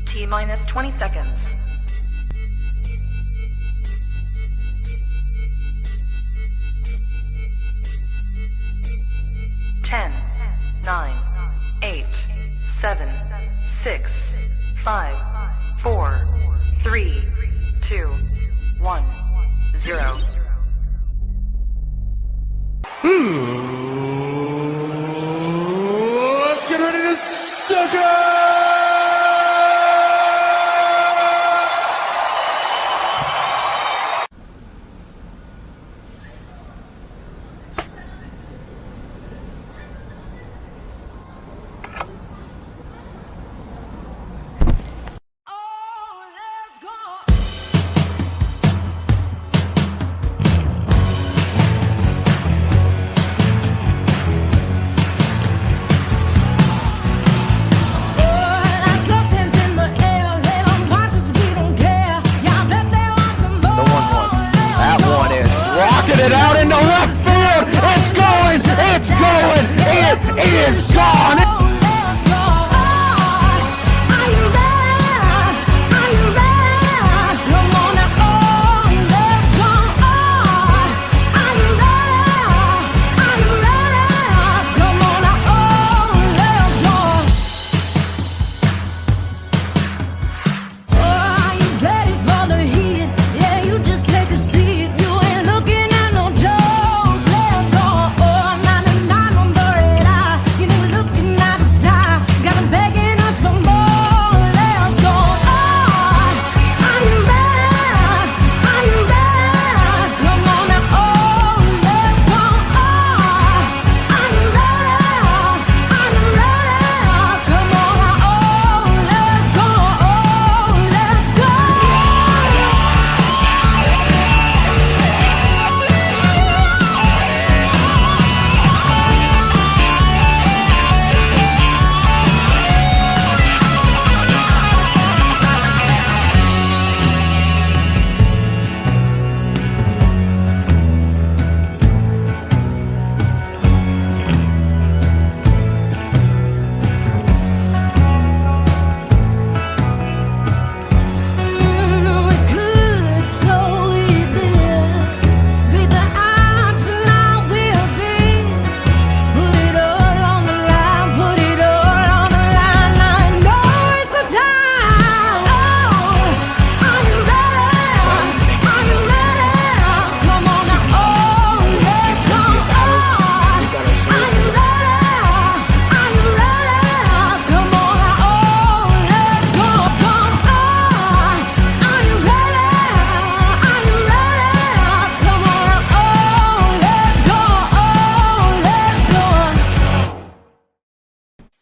T-minus 20 seconds. 10, 9, 8, 7, 6, 5, 4, 3, 2, 1, 0. Let's get ready to suck it! It out into left field. It's going, it is gone.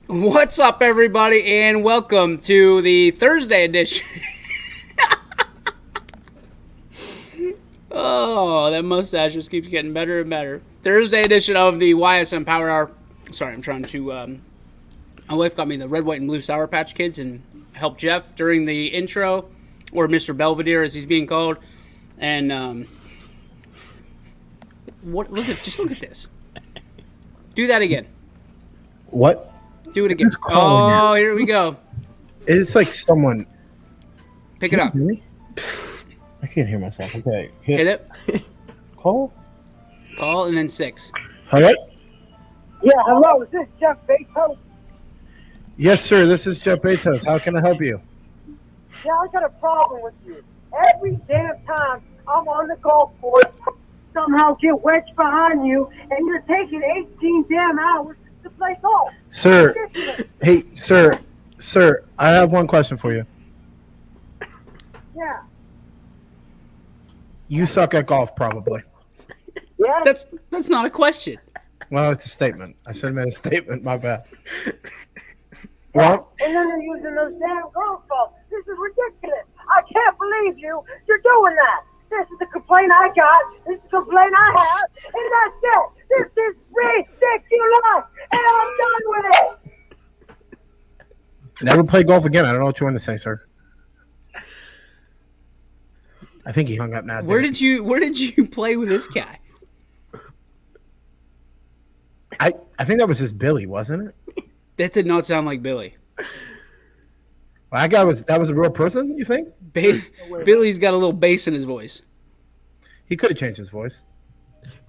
What's up, everybody, and welcome to the Thursday edition. Oh, that mustache just keeps getting better and better. Thursday edition of the Ysn Power Hour. Sorry, I'm trying to, my wife got me the red, white, and blue Sour Patch Kids and helped Jeff during the intro, or Mr. Belvedere as he's being called. And, look at this. Do that again. What? Do it again. Oh, here we go. It's like someone. Pick it up. I can't hear myself. Okay. Hit it. Call and then 6. Hello? Yeah, hello. Is this Jeff Bezos? Yes, sir. This is Jeff Bezos. How can I help you? Yeah, I got a problem with you. Every damn time I'm on the golf course, somehow get wedged behind you, and you're taking 18 damn hours to play golf. Sir. Hey, sir. Sir, I have one question for you. Yeah. You suck at golf, probably. Yeah? That's not a question. Well, it's a statement. I should have made a statement. My bad. Yeah. Well, And then they're using those damn golf balls. This is ridiculous. I can't believe you're doing that. This is the complaint I got. This is the complaint I have. And that's it. This is ridiculous. And I'm done with it. never play golf again. I don't know what you want to say, sir. I think he hung up now. Where did you play with this guy? I think that was just Billy, wasn't it? That did not sound like Billy. that was a real person, you think? Billy's got a little bass in his voice. He could have changed his voice.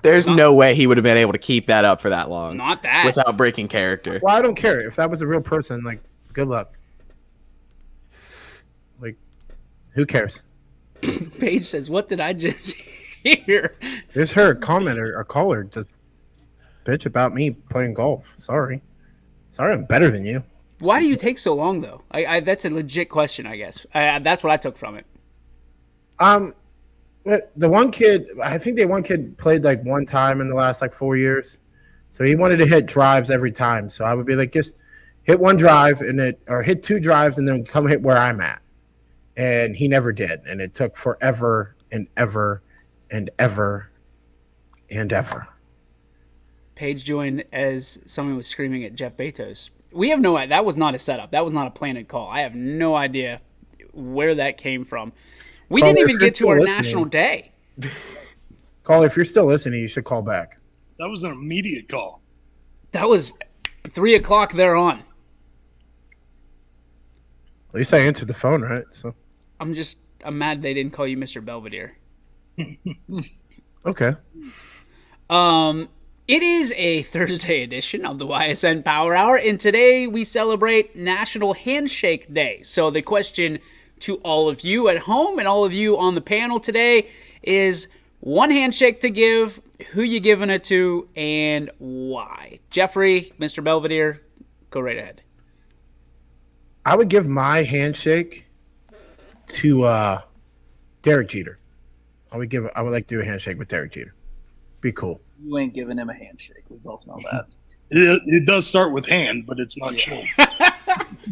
There's no way he would have been able to keep that up for that long. Not that. Without breaking character. Well, I don't care. If that was a real person, like, good luck. Like, who cares? Paige says, "What did I just hear?" There's her commenter or caller to bitch about me playing golf. Sorry, I'm better than you. Why do you take so long, though? That's a legit question, I guess. That's what I took from it. The one kid, I think one kid played like one time in the last like 4 years, so he wanted to hit drives every time. So I would be like, just hit one drive or hit two drives and then come hit where I'm at. And he never did, and it took forever and ever and ever and ever. Paige joined as someone was screaming at Jeff Bezos. We have no idea. That was not a setup. That was not a planted call. I have no idea where that came from. We didn't even get to our national day. Caller, if you're still listening, you should call back. That was an immediate call. That was 3 o'clock there on. At least I answered the phone, right? So I'm mad they didn't call you Mr. Belvedere. Okay. It is a Thursday edition of the YSN Power Hour, and today we celebrate National Handshake Day. So the question to all of you at home and all of you on the panel today is one handshake to give, who you giving it to, and why. Jeffrey, Mr. Belvedere, go right ahead. I would give my handshake to Derek Jeter. I would like to do a handshake with Derek Jeter. Be cool. You ain't giving him a handshake. We both know that. It does start with hand, but it's not shake.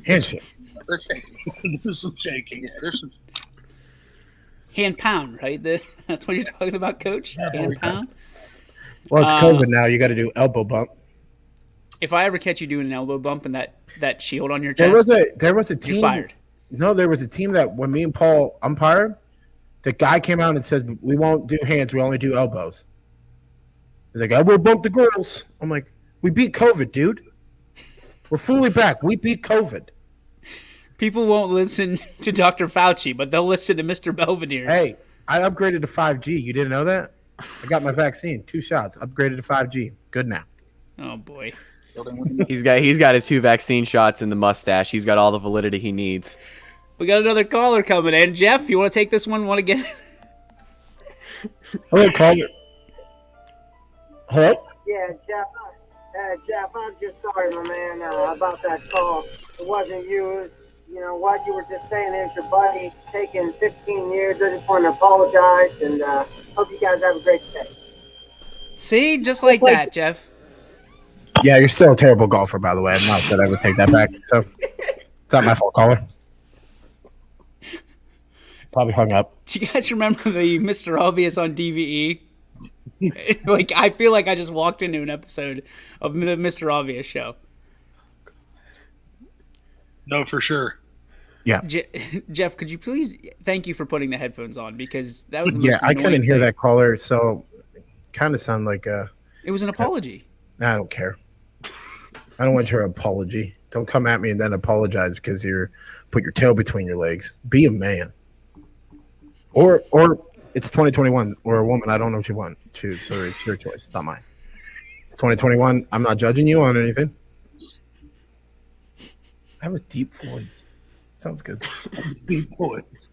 Handshake. They're shaking. There's some shaking. Yeah, there's some. Hand pound, right? That's what you're talking about, Coach? Hand pound? Well, it's COVID now. You got to do elbow bump. If I ever catch you doing an elbow bump and that shield on your chest, there was a team. You're fired. No, there was a team that when me and Paul umpired, the guy came out and said, "We won't do hands. We only do elbows." He's like, "I will bump the girls." I'm like, "We beat COVID, dude. We're fully back. We beat COVID." People won't listen to Dr. Fauci, but they'll listen to Mr. Belvedere. Hey, I upgraded to 5G. You didn't know that? I got my vaccine. 2 shots. Upgraded to 5G. Good now. Oh boy. He's got his 2 vaccine shots in the mustache. He's got all the validity he needs. We got another caller coming in. Jeff, you want to take this one? Want to get? Hello, caller. Hello? Yeah, Jeff. Jeff, I'm just sorry, my man, about that call. It wasn't you. You know, what you were just saying is your buddy taking 15 years. I just want to apologize and hope you guys have a great day. See, just like that, Jeff. Yeah, you're still a terrible golfer, by the way. I'm not sure I would take that back. So it's not my fault, caller. Probably hung up. Do you guys remember the Mr. Obvious on DVE? Like, I feel like I just walked into an episode of the Mr. Obvious show. No, for sure. Yeah. Jeff, could you please thank you for putting the headphones on, because that was the most I couldn't hear thing. that caller, so kind of sound like It was an apology. I don't care. I don't want your apology. Don't come at me and then apologize because put your tail between your legs. Be a man. Or it's 2021 or a woman. I don't know what you want. Choose. So it's your choice. It's not mine. It's 2021. I'm not judging you on anything. I have a deep voice. Sounds good. Deep voice.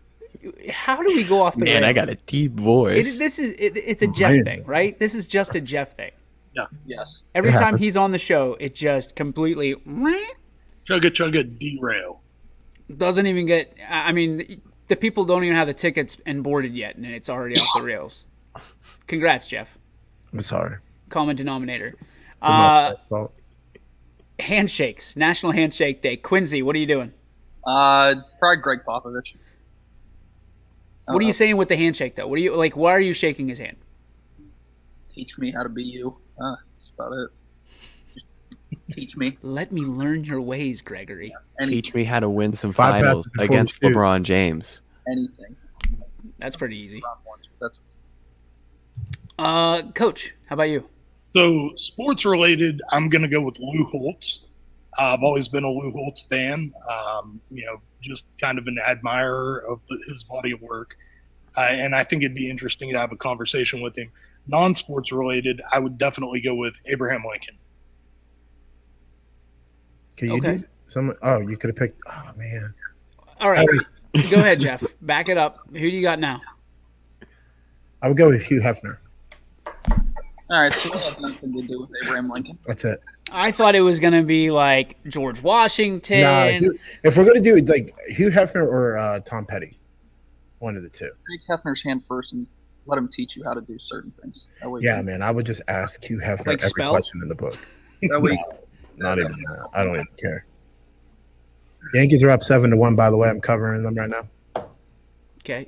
How do we go off the Man, rails? I got a deep voice. It's a Jeff thing, right? This is just a Jeff thing. Yeah. Yes. Every It time happens. he's on the show, it just completely Chugga derail. doesn't even get. I mean, the people don't even have the tickets and boarded yet, and it's already off the rails. Congrats, Jeff. I'm sorry. Common denominator. It's a mustache fault. Handshakes. National Handshake Day. Quincy, what are you doing? Probably Greg Popovich. What are you saying with the handshake, though? What are you like? Why are you shaking his hand? Teach me how to be you. That's about it. Teach me. Let me learn your ways, Gregory. Teach me how to win some 5 passes finals before against we shoot. LeBron James. Anything. That's pretty easy. Not once, but that's Coach, how about you? So, sports related, I'm going to go with Lou Holtz. I've always been a Lou Holtz fan. Just kind of an admirer of his body of work. And I think it'd be interesting to have a conversation with him. Non-sports related, I would definitely go with Abraham Lincoln. Can you do someone? Oh, you could have picked. Oh man. All right. Go ahead, Jeff. Back it up. Who do you got now? I would go with Hugh Hefner. All right, so we have nothing to do with Abraham Lincoln. That's it. I thought it was going to be like George Washington. Nah, if we're gonna do it, like Hugh Hefner or Tom Petty, one of the two. Take Hefner's hand first and let him teach you how to do certain things. Yeah, man, I would just ask Hugh Hefner Like every spell? question in the book. That way, Not even that. I don't even care. Yankees are up 7-1. By the way, I'm covering them right now. Okay.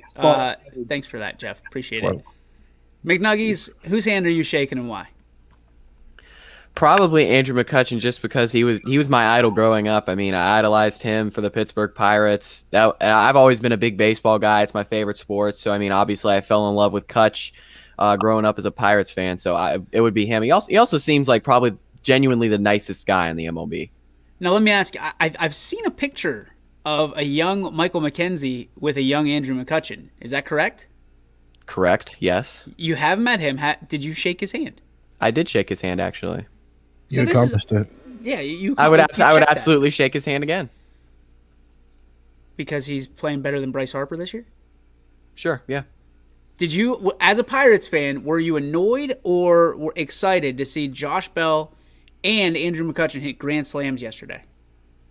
Thanks for that, Jeff. Appreciate it. Whoa. McNuggies, whose hand are you shaking and why? Probably Andrew McCutchen, just because he was my idol growing up. I mean, I idolized him for the Pittsburgh Pirates. I've always been a big baseball guy. It's my favorite sport. So, I mean, obviously I fell in love with Kutch growing up as a Pirates fan. So it would be him. He also seems like probably genuinely the nicest guy in the MLB. Now, let me ask you. I've seen a picture of a young Michael McKenzie with a young Andrew McCutchen. Is that correct? Correct, yes. You have met him. Did you shake his hand? I did shake his hand, actually. You accomplished it. Yeah, you. I would you checked that. absolutely shake his hand again. Because he's playing better than Bryce Harper this year? Sure, yeah. Did you, as a Pirates fan, were you annoyed or were excited to see Josh Bell and Andrew McCutchen hit grand slams yesterday?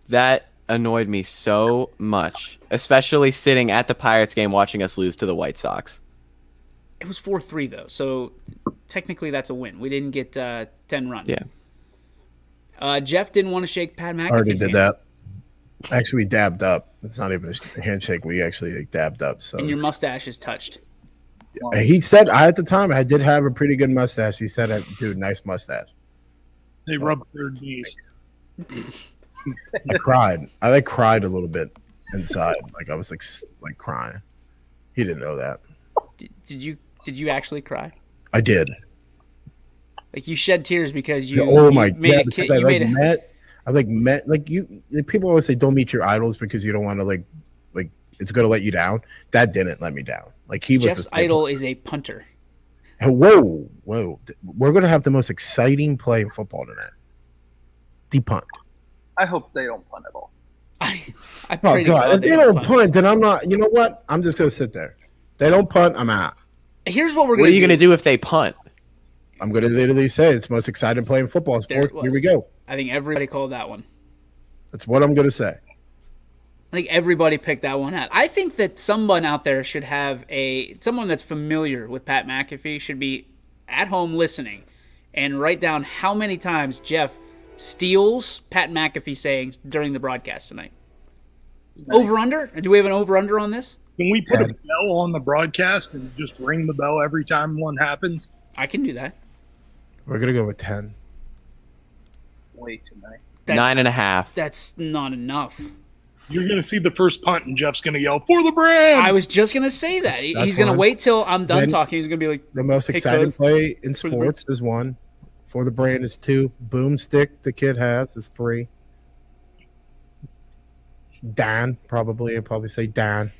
That annoyed me so much, especially sitting at the Pirates game watching us lose to the White Sox. It was 4-3, though, so technically that's a win. We didn't get 10 runs. Yeah. Jeff didn't want to shake Pat McAfee's Already did hand. that. Actually, we dabbed up. It's not even a handshake. We actually dabbed up. So And your mustache is touched. he said, at the time, I did have a pretty good mustache. He said, dude, nice mustache. They rub their knees. I cried. I cried a little bit inside. Like I was like crying. He didn't know that. Did you actually cry? I did. Like you shed tears because you Oh my made god! a kid. Because You made a, met you. People always say don't meet your idols because you don't want to like it's going to let you down. That didn't let me down. Like he was. Jeff's idol is a punter. Whoa! We're going to have the most exciting play in football tonight. The punt. I hope they don't punt at all. I Oh pray to god! If they don't don't punt, then I'm not. You know what? I'm just going to sit there. They don't punt. I'm out. Here's what we're What going are to you going to do if they punt? I'm going to literally say it's the most exciting play in football. There Sport. it Here was. we go. I think everybody called that one. That's what I'm going to say. I think everybody picked that one out. I think that someone out there should have someone that's familiar with Pat McAfee should be at home listening and write down how many times Jeff steals Pat McAfee sayings during the broadcast tonight. Over under? Do we have an over under on this? Can we put a bell on the broadcast and just ring the bell every time one happens? I can do that. We're going to go with 10. Way too many. 9.5. That's not enough. You're going to see the first punt, and Jeff's going to yell, "For the brand!" I was just going to say that. That's He's going to fine. wait till I'm done Then- talking. He's going to be like, The most Hey, exciting Code, play in for the brand. sports is 1. For the brand is 2. Boomstick the kid has is 3. Dan, probably. I'd probably say Dan.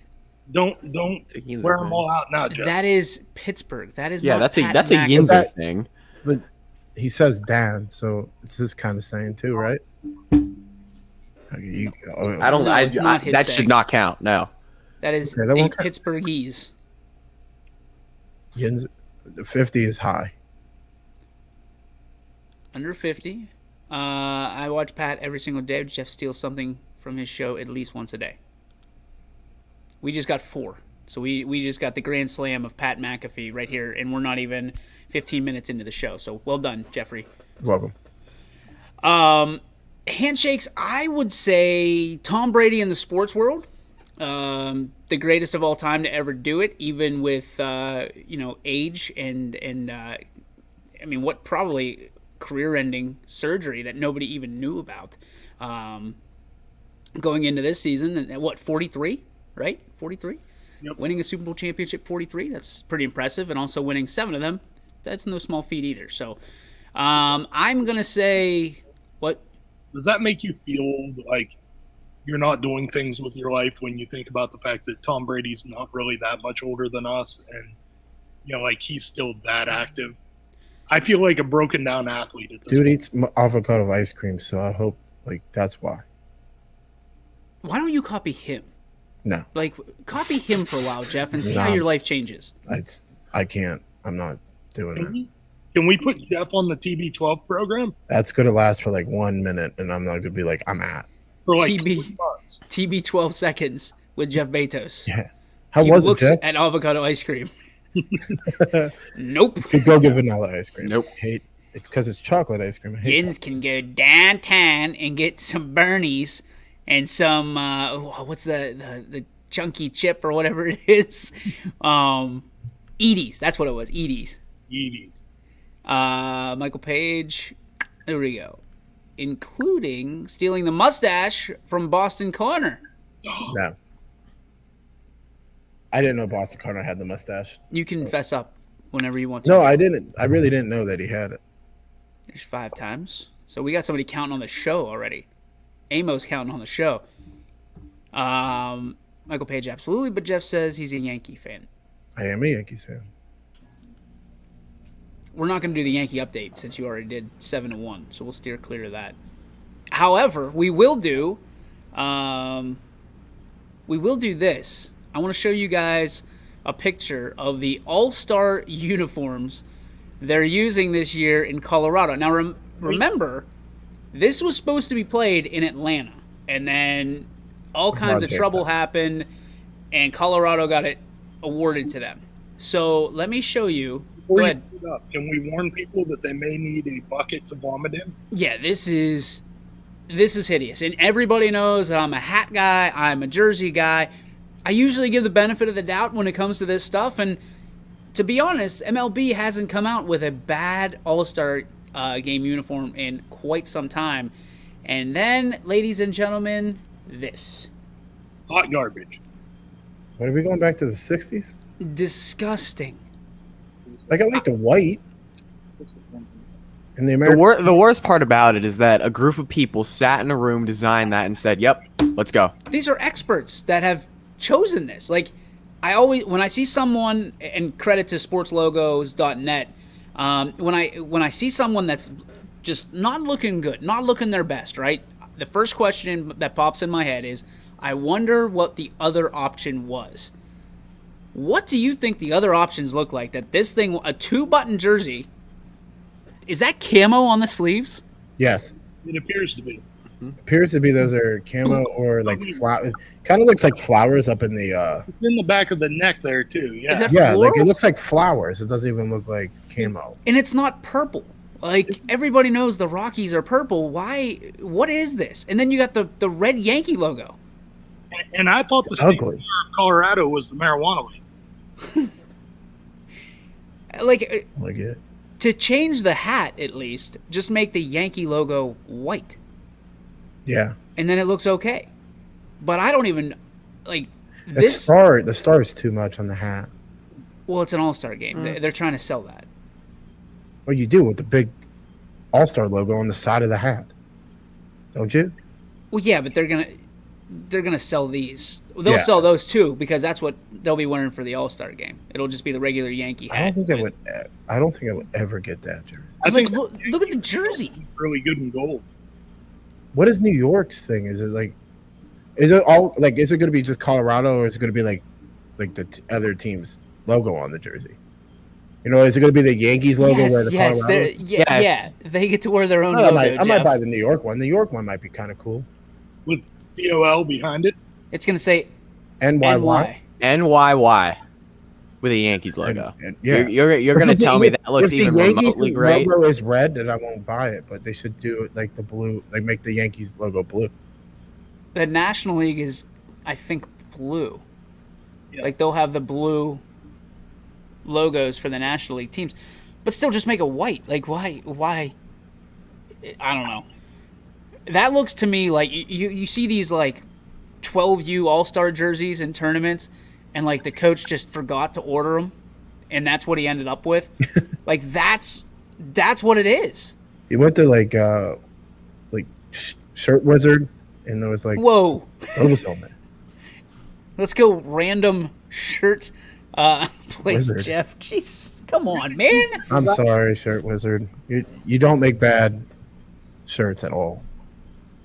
Don't wear them all out now, Jeff. that is Pittsburgh. That is Yeah, not Pat that's a McAfee. Yinzer That- thing. But he says Dan, so it's his kind of saying too, right? Okay, No, it's not his that saying. should not count. No. That is Okay, that a won't count. Pittsburghese. Yinz, the 50 is high. Under 50. I watch Pat every single day. Jeff steals something from his show at least once a day. We just got 4. So we just got the grand slam of Pat McAfee right here, and we're not even 15 minutes into the show. So well done, Jeffrey. Welcome. Handshakes, I would say Tom Brady in the sports world. The greatest of all time to ever do it, even with age and I mean, what probably career-ending surgery that nobody even knew about. Going into this season, and what 43, right? 43. Yep. Winning a Super Bowl championship 43. That's pretty impressive, and also winning 7 of them. That's no small feat either. So, I'm gonna say what. Does that make you feel like you're not doing things with your life when you think about the fact that Tom Brady's not really that much older than us, and like he's still that active? I feel like a broken down athlete at this Dude point. eats avocado ice cream, so I hope that's why. Why don't you copy him? No, Copy him for a while, Jeff, and see how No. your life changes. I can't. I'm not doing that. Can we put Jeff on the TB12 program That's gonna last for 1 minute, and I'm not gonna be like I'm at. for TB 2 months? TB 12 seconds with Jeff Bezos. Yeah. How He was it, looks Jeff? at avocado ice cream. Nope. Could go get vanilla ice cream. Nope. Hate. It's because it's chocolate ice cream. I hate Yins can go downtown and get some Bernies and some what's the chunky chip or whatever it is. Edie's. That's what it was. Edie's. Yeeties. Michael Page. There we go. Including stealing the mustache from Boston Corner. No. I didn't know Boston Connor had the mustache. You can fess up whenever you want to. No, I didn't. I really didn't know that he had it. There's 5 times. So we got somebody counting on the show already. Amos counting on the show. Michael Page, absolutely, but Jeff says he's a Yankee fan. I am a Yankees fan. We're not going to do the Yankee update since you already did 7-1, so we'll steer clear of that. However, we will do this. I want to show you guys a picture of the All-Star uniforms they're using this year in Colorado. Now, remember, this was supposed to be played in Atlanta, and then all kinds of trouble happened, and Colorado got it awarded to them. So let me show you. Go ahead. Can we warn people that they may need a bucket to vomit in? Yeah, this is hideous, and everybody knows that I'm a hat guy. I'm a jersey guy. I usually give the benefit of the doubt when it comes to this stuff, and to be honest, MLB hasn't come out with a bad All-Star game uniform in quite some time. And then, ladies and gentlemen, this. Hot garbage. What are we going back to the 60s? Disgusting. I like the white and the The, American. the worst part about it is that a group of people sat in a room, designed that, and said, "Yep, let's go." These are experts that have chosen this. When I see someone, and credit to sportslogos.net, when I see someone that's just not looking good, not looking their best, right? The first question that pops in my head is, I wonder what the other option was. What do you think the other options look like? That this thing, a 2-button jersey, is that camo on the sleeves? Yes. It appears to be. Appears to be those are camo or flowers. Kind of looks like flowers up in the. It's in the back of the neck there too. Yeah. Is that Yeah, floral? it looks like flowers. It doesn't even look like camo. And it's not purple. Everybody knows the Rockies are purple. Why? What is this? And then you got the red Yankee logo. And I thought the state of Colorado was the marijuana league. Like it. To change the hat, at least, just make the Yankee logo white. Yeah. And then it looks okay. But I don't even The this. star is too much on the hat. Well, it's an All-Star game. They're trying to sell that. What you do with the big All-Star logo on the side of the hat, don't you? Well, yeah, but they're gonna sell these. They'll sell those too because that's what they'll be wearing for the All-Star game. It'll just be the regular Yankee hat. I don't think I would ever get that jersey. I think look at the jersey. really good in gold. What is New York's thing? Is it is it going to be just Colorado, or is it going to be like the other team's logo on the jersey? Is it going to be the Yankees logo where the Colorado? Yeah, they get to wear their own I logo. might buy the New York one. The New York one might be kind of cool. With DOL behind it. It's going to say NYY. NYY with a Yankees logo. Yeah. You're going to tell me that looks even remotely great? If the Yankees logo is red, then I won't buy it. But they should do it like the blue, make the Yankees logo blue. The National League is, I think, blue. Yeah. They'll have the blue logos for the National League teams, but still just make it white. Why? I don't know. That looks to me like you see these 12U All-Star jerseys in tournaments, and the coach just forgot to order them, and that's what he ended up with. that's what it is. He went to shirt wizard, and there was like Whoa. logos on there. Let's go random shirt place, Wizard. Jeff. Jeez, come on, man. I'm sorry, shirt wizard. You don't make bad shirts at all.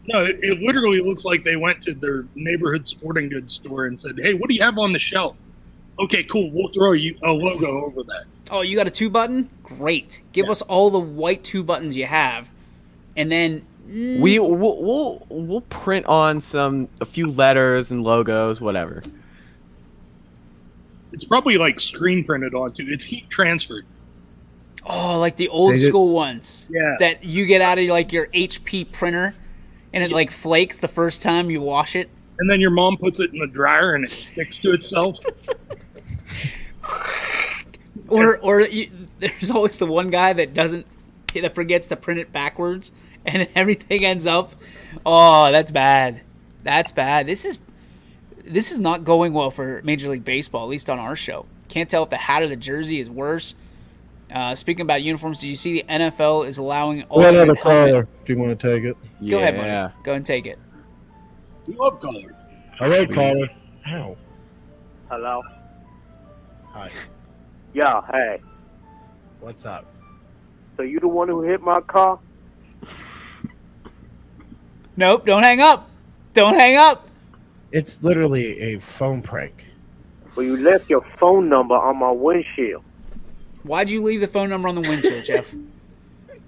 No, it literally looks like they went to their neighborhood sporting goods store and said, "Hey, what do you have on the shelf?" Okay, cool. We'll throw you a logo over that. Oh, you got a 2-button? Great. Give us all the white 2 buttons you have, and then We'll print on a few letters and logos, whatever. It's probably like screen printed onto. It's heat transferred. oh, like the old They did- school ones. Yeah. That you get out of like your HP printer, and it like flakes the first time you wash it. And then your mom puts it in the dryer and it sticks to itself. Or there's always the one guy that forgets to print it backwards, and everything ends up. Oh, that's bad. That's bad. This is not going well for Major League Baseball, at least on our show. Can't tell if the hat or the jersey is worse. Speaking about uniforms, do you see the NFL is allowing We got another alternate helmet? caller. Do you want to take it? Go ahead, Yeah. buddy. Go and take it. We love color. All right, caller. Ow. Hello? Hi. Yeah, hey. What's up? So you the one who hit my car? Nope, don't hang up. Don't hang up. It's literally a phone prank. Well, you left your phone number on my windshield. Why'd you leave the phone number on the windshield, Jeff?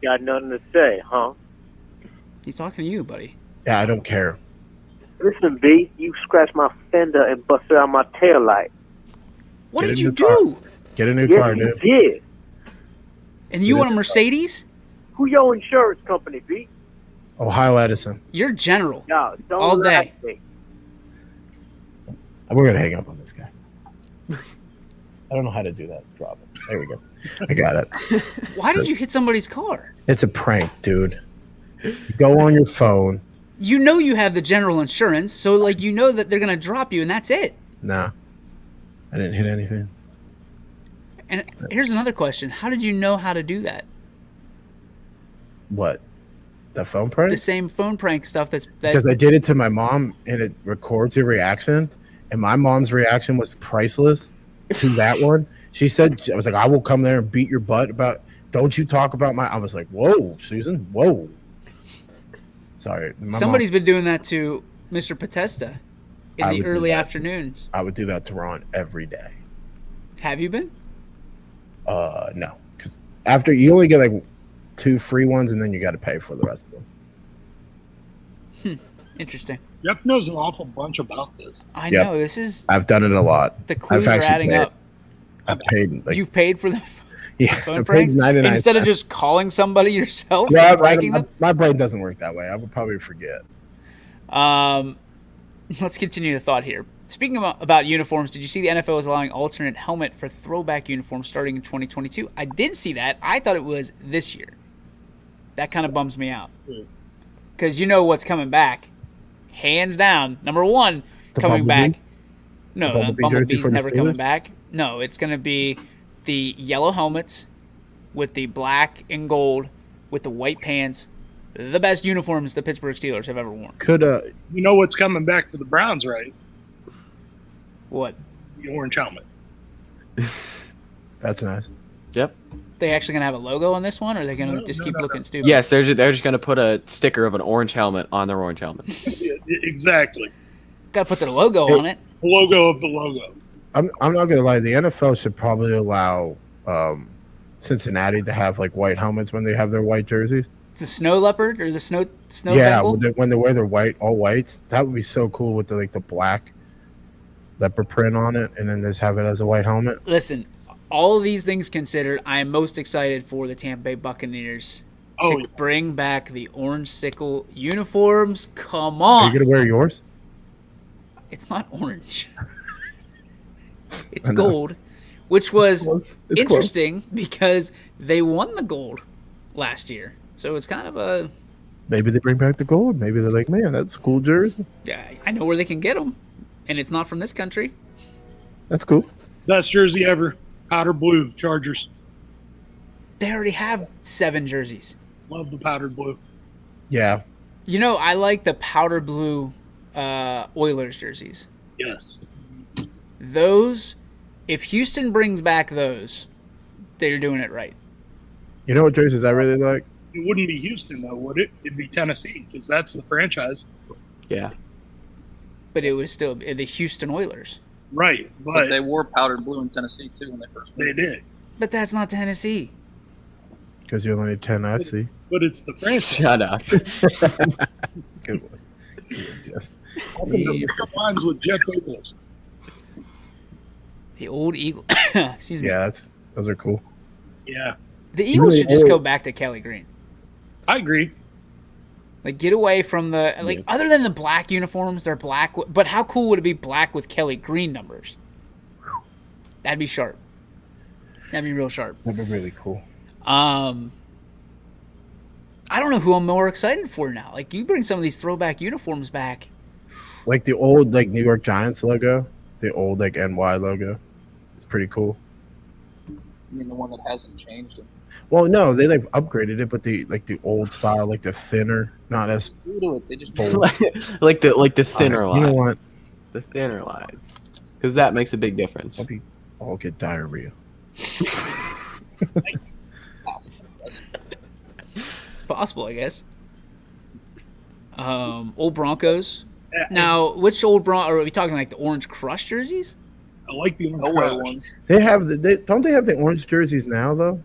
Got nothing to say, huh? He's talking to you, buddy. Yeah, I don't care. Listen, B, you scratched my fender and busted out my taillight. What Get did a you new car. do? Get a new Yes, car, you dude. did. And you want a Mercedes? Who your insurance company, B? Ohio Edison. You're general. Yeah, don't All lie day. to me. We're gonna hang up on this guy. I don't know how to do that. Drop it. There we go. I got it. Why did you hit somebody's car? It's a prank, dude. You go on your phone. You know you have the general insurance, so like you know that they're gonna drop you, and that's it. Nah, I didn't hit anything. And here's another question: how did you know how to do that? What? The phone The prank? same phone prank stuff Because I did it to my mom, and it records your reaction. And my mom's reaction was priceless to that one. She said, "I was like, I will come there and beat your butt about. Don't you talk about my." I was like, "Whoa, Susan, whoa." Sorry, my somebody's mom, been doing that to Mr. Potesta in I the would do early that. afternoons. I would do that to Ron every day. Have you been? No, because after you only get like 2 free ones, and then you got to pay for the rest of them. Interesting. Jeff knows an awful bunch about this. I Yep. know this is I've done it a lot. the clues I've are actually adding paid. up. I've paid like You've paid for the yeah, phone I paid pranks 99 instead of just calling somebody yourself Yeah, and pranking them. my brain doesn't work that way. I would probably forget. Let's continue the thought here. Speaking about uniforms, did you see the NFL is allowing alternate helmet for throwback uniforms starting in 2022? I did see that. I thought it was this year. That kind of bums me out. Because you know what's coming back. Hands down. Number one, The coming Bumblebee? back. No, The Bumblebee jersey Bumblebee's for the never coming Steelers? back. No, it's going to be the yellow helmets with the black and gold with the white pants. The best uniforms the Pittsburgh Steelers have ever worn. Could You know what's coming back for the Browns, right? What? The orange helmet. that's nice. Yep. They actually going to have a logo on this one, or are they going to just keep looking stupid? Yes, they're just going to put a sticker of an orange helmet on their orange helmet. Yeah, exactly. Got to put their logo on it. The logo of the logo. I'm not gonna lie. The NFL should probably allow Cincinnati to have like white helmets when they have their white jerseys. The snow leopard or the snow Yeah, Bengal? when they wear their all whites, that would be so cool with the black leopard print on it, and then just have it as a white helmet. Listen, all of these things considered, I am most excited for the Tampa Bay Buccaneers Oh, to yeah. bring back the orange sickle uniforms. Come Are on. you gonna wear yours? It's not orange. It's I know. gold, which was It's close. interesting because they won the gold last year. So it's kind of a, Maybe they bring back the gold. Maybe they're like, man, that's a cool jersey. yeah, I know where they can get them, and it's not from this country. That's cool. Best jersey ever. Powder blue Chargers. They already have 7 jerseys. Love the powdered blue. Yeah, You know, I like the powder blue Oilers jerseys. Yes. Those, if Houston brings back those, they're doing it right. You know what jerseys I really like? It wouldn't be Houston, though, would it? It'd be Tennessee, because that's the franchise. Yeah. But it was still the Houston Oilers. Right, But but they wore powdered blue in Tennessee too when they first they moved. did. But that's not Tennessee. Because you only need 10 FC. But it's the franchise. Shut up. Good one. Good, Jeff. Lines with Jeff Bezos. The old Eagle. Excuse me. Yeah, those are cool. Yeah, The Eagles really should just old. go back to Kelly Green. I agree. Like, get away from the Yeah. Other than the black uniforms, they're black. But how cool would it be black with Kelly Green numbers? That'd be sharp. That'd be real sharp. That'd be really cool. I don't know who I'm more excited for now. Like, you bring some of these throwback uniforms back. Like the old New York Giants logo, the old NY logo. It's pretty cool. I mean, the one that hasn't changed. Well, no, they upgraded it, but the old style, the thinner, not as Who do it? They just bold. like the thinner line. You know what? The thinner line. Because that makes a big difference. I'll get diarrhea. It's possible, I guess. Old Broncos. Now, which old Are we talking like the Orange Crush jerseys? I like the nowhere orange ones. They have don't they have the orange jerseys now though?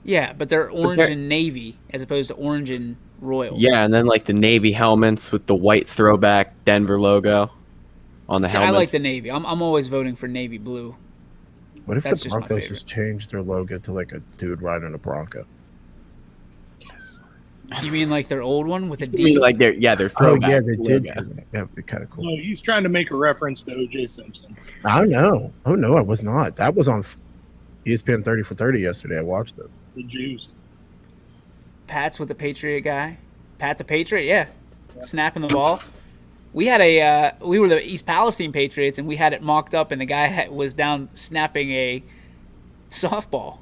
Yeah, but they're orange they're- and navy as opposed to orange and royal. Yeah, and then the navy helmets with the white throwback Denver logo on the See, I helmets. like the navy. I'm always voting for navy blue. What if That's the just my Broncos favorite. just changed their logo to a dude riding a Bronco? You mean like their old one with a I D? mean, they're Oh throwback. yeah, they did. logo. That would be kind of cool. No, he's trying to make a reference to O.J. Simpson. I know. Oh no, I was not. That was on ESPN 30 for 30 yesterday. I watched it. The Jews. Pat's with the Patriot guy. Pat the Patriot, yeah. Snapping the ball. We had we were the East Palestine Patriots, and we had it mocked up, and the guy was down snapping a softball.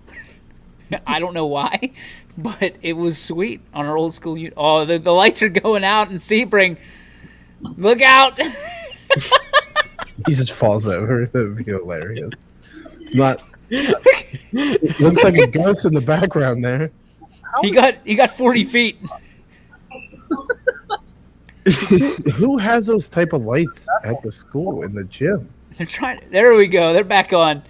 I don't know why, but it was sweet on our old school. Oh, the lights are going out in Sebring. Look out! He just falls over. That would be hilarious. Not. Looks like a ghost in the background there. He got 40 feet. Who has those type of lights at the school in the gym? They're trying. There we go. They're back on.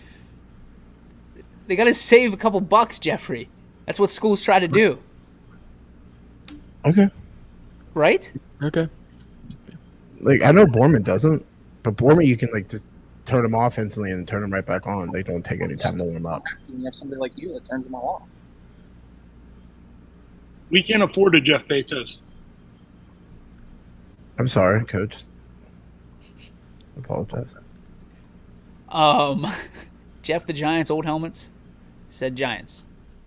They got to save a couple bucks, Jeffrey. That's what schools try to do, Okay. right? Okay. I know Borman doesn't, but Borman you can just turn them off instantly and turn them right back on. They don't take any time to warm up. You have somebody like you that turns them all off. We can't afford a Jeff Bezos. I'm sorry, Coach. I apologize. Jeff the Giants old helmets said Giants.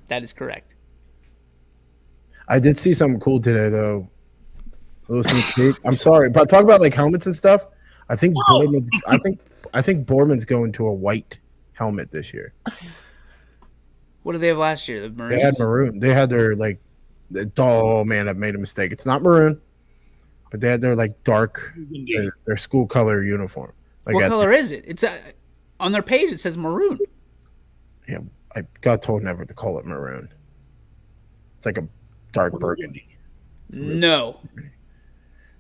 That is correct. I did see something cool today though. A little sneak peek. I'm sorry, but talk about helmets and stuff. I think Borman, I think Borman's going to a white helmet this year. What did they have last year? The Maroons? They had maroon. They had their oh man, I've made a mistake. It's not maroon, but they had their dark their school color uniform. What color is it? It's on their page. It says maroon. Yeah, I got told never to call it maroon. It's like a dark burgundy. No. pretty.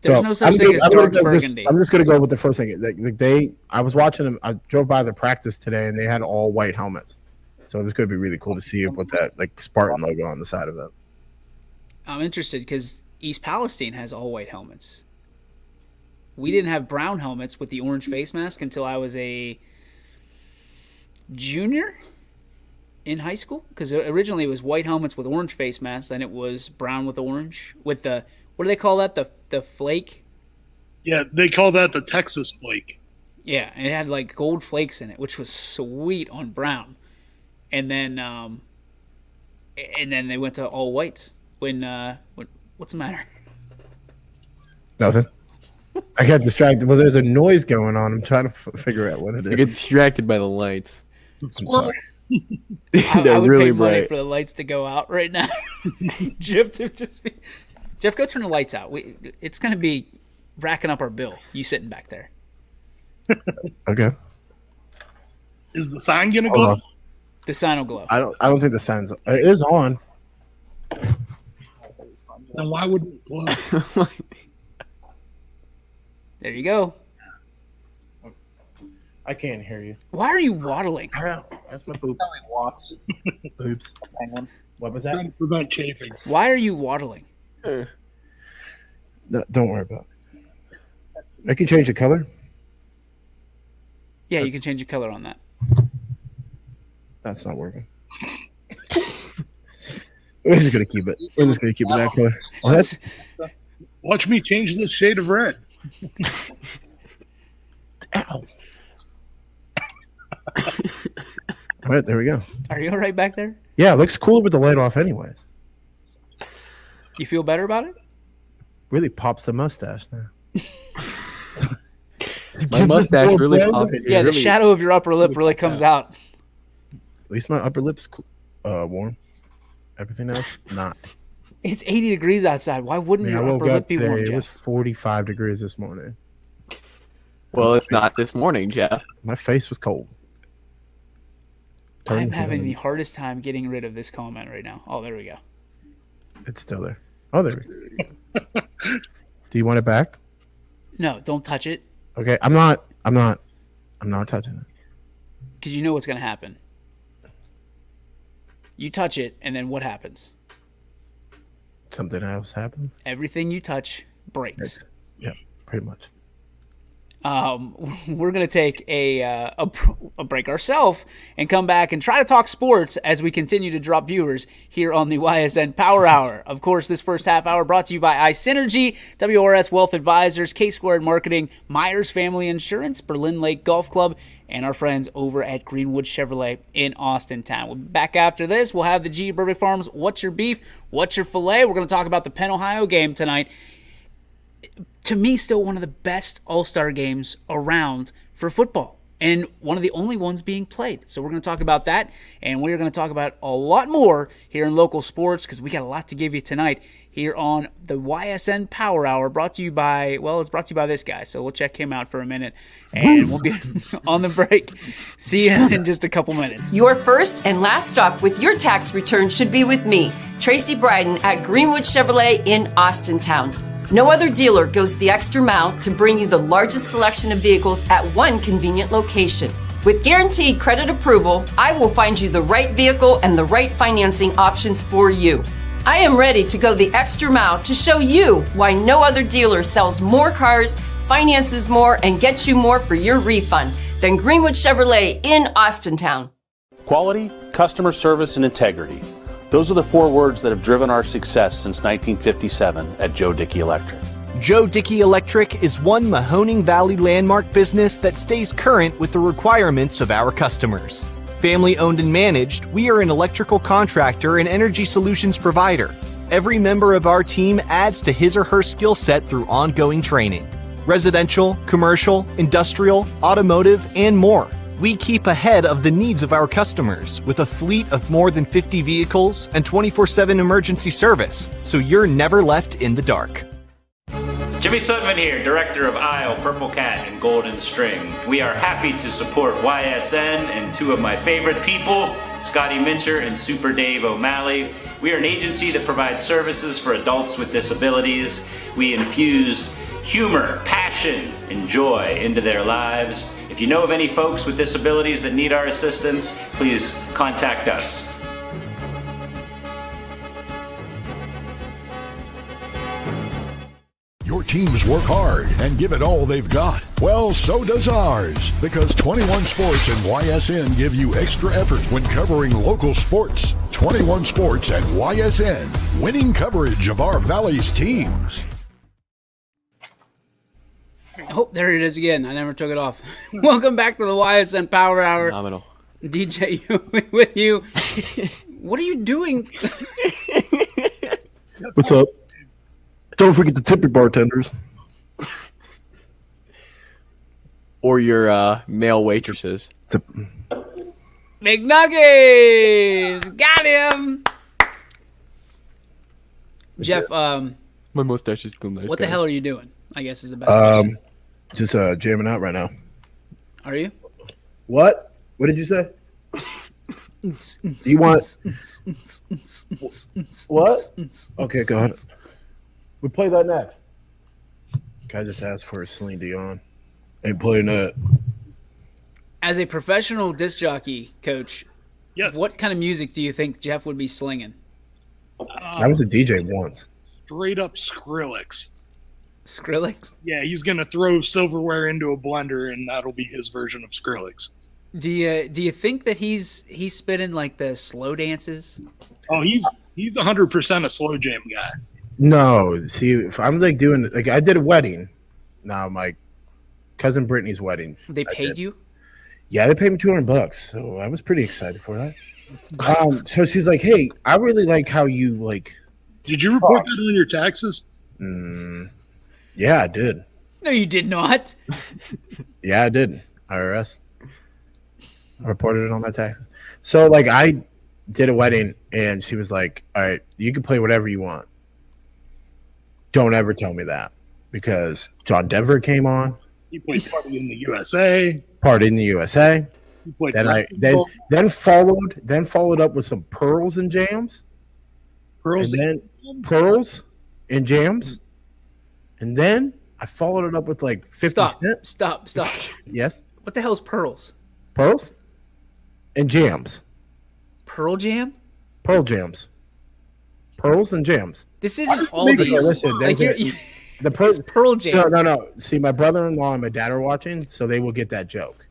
There's So, no such thing as dark burgundy. I'm just gonna go with the first thing. I was watching them. I drove by the practice today, and they had all white helmets. So this could be really cool to see with that Spartan logo on the side of it. I'm interested because East Palestine has all white helmets. We didn't have brown helmets with the orange face mask until I was a junior in high school. Because originally it was white helmets with orange face masks, then it was brown with orange with the what do they call that? The flake. Yeah, they call that the Texas flake. Yeah, and it had gold flakes in it, which was sweet on brown. And then they went to all whites. What's the matter? Nothing. I got distracted. Well, there's a noise going on. I'm trying to figure out what it I is. get distracted by the lights. I'm sorry. I They're would really pay money bright. for the lights to go out right now. Jeff to just be. Jeff, go turn the lights out. It's going to be racking up our bill. You sitting back there. Okay. Is the sign gonna Hold go? on. The sign will glow. I don't think the sign's. It is on. Then why wouldn't it glow? There you go. I can't hear you. Why are you waddling? That's my boob. How he walks. Boobs. Hang on. What was Trying that? to prevent chafing. Why are you waddling? No, don't worry about it. I can change the color. Yeah, you can change the color on that. That's not working. We're just gonna keep it. We're just gonna keep it that color. Oh, that's Watch me change this shade of red. ow. All right, there we go. Are you all right back there? Yeah, it looks cooler with the light off, anyways. You feel better about it? Really pops the mustache now. My mustache really popped. Yeah, the shadow of your upper lip really comes out. At least my upper lip's warm. Everything else, not. It's 80 degrees outside. Why wouldn't I your woke upper lip up be today. warm, It was Jeff? 45 degrees this morning. Well, it's not this morning, Jeff. My face was cold. I'm having the hardest time getting rid of this comment right now. Oh, there we go. It's still there. Oh, there we go. Do you want it back? No, don't touch it Okay, I'm not touching it. because you know what's going to happen. You touch it, and then what happens? Something else happens. Everything you touch breaks. Yeah, pretty much. We're going to take a break ourselves and come back and try to talk sports as we continue to drop viewers here on the YSN Power Hour. Of course, this first half hour brought to you by iSynergy, WRS Wealth Advisors, K-Squared Marketing, Myers Family Insurance, Berlin Lake Golf Club, and our friends over at Greenwood Chevrolet in Austin Town. We'll be back after this. We'll have the G Burbank Farms What's Your Beef? What's Your Filet? We're going to talk about the Penn Ohio game tonight. To me, still one of the best all-star games around for football, and one of the only ones being played. So we're going to talk about that, and we're going to talk about a lot more here in local sports because we got a lot to give you tonight here on the YSN Power Hour, brought to you by, well, it's brought to you by this guy, so we'll check him out for a minute, and we'll be on the break. See you in just a couple minutes. Your first and last stop with your tax return should be with me, Tracy Bryden at Greenwood Chevrolet in Austintown. No other dealer goes the extra mile to bring you the largest selection of vehicles at one convenient location. With guaranteed credit approval, I will find you the right vehicle and the right financing options for you. I am ready to go the extra mile to show you why no other dealer sells more cars, finances more, and gets you more for your refund than Greenwood Chevrolet in Austintown. Quality, customer service, and integrity. Those are the 4 words that have driven our success since 1957 at Joe Dickey Electric. Joe Dickey Electric is one Mahoning Valley landmark business that stays current with the requirements of our customers. Family owned and managed, we are an electrical contractor and energy solutions provider. Every member of our team adds to his or her skill set through ongoing training. Residential, commercial, industrial, automotive, and more. We keep ahead of the needs of our customers with a fleet of more than 50 vehicles and 24/7 emergency service, so you're never left in the dark. Jimmy Sudman here, Director of Isle, Purple Cat, and Golden String. We are happy to support YSN and 2 of my favorite people, Scotty Mincher and Super Dave O'Malley. We are an agency that provides services for adults with disabilities. We infuse humor, passion, and joy into their lives. If you know of any folks with disabilities that need our assistance, please contact us. Your teams work hard and give it all they've got. Well, so does ours, because 21 Sports and YSN give you extra effort when covering local sports. 21 Sports and YSN, winning coverage of our Valley's teams. Oh, there it is again. I never took it off. Welcome back to the YSN Power Hour. Phenomenal. DJ with you. What are you doing? What's up? Don't forget to tip your bartenders. Or your male waitresses. McNuggets! Got him! Jeff, My mustache is still nice. What the guys. hell are you doing? I guess is the best question. Just jamming out right now. Are you? What? What did you say? You want what? Okay, go ahead. We play that next. Guy just asked for a Celine Dion. Ain't playing that. As a professional disc jockey, Coach, Yes. what kind of music do you think Jeff would be slinging? I was a DJ once. Straight up Skrillex. Skrillex? Yeah, he's gonna throw silverware into a blender, and that'll be his version of Skrillex. Do you think that he's spinning like the slow dances? Oh, he's 100% a slow jam guy. No, see, if I'm like doing like I did a wedding. Now my cousin Brittany's wedding. They paid you? Yeah, they paid me $200, so I was pretty excited for that. So she's like, "Hey, I really like how you like." Did you report that on your taxes? Yeah, I did. No, you did not. Yeah, I did. IRS. I reported it on my taxes. So like I did a wedding and she was like, "All right, you can play whatever you want. Don't ever tell me that." Because John Denver came on. He played Party in the USA. Party in the USA. He played Then followed up with some pearls and jams. Pearls and then pearls and jams. And then I followed it up with like 50 Cent. Stop. Yes. What the hell's pearls? Pearls and jams. Pearl jam? Pearl jams. Pearls and jams. This isn't all Okay, these. listen, Like the Pearl Jam. No. See, my brother-in-law and my dad are watching, so they will get that joke.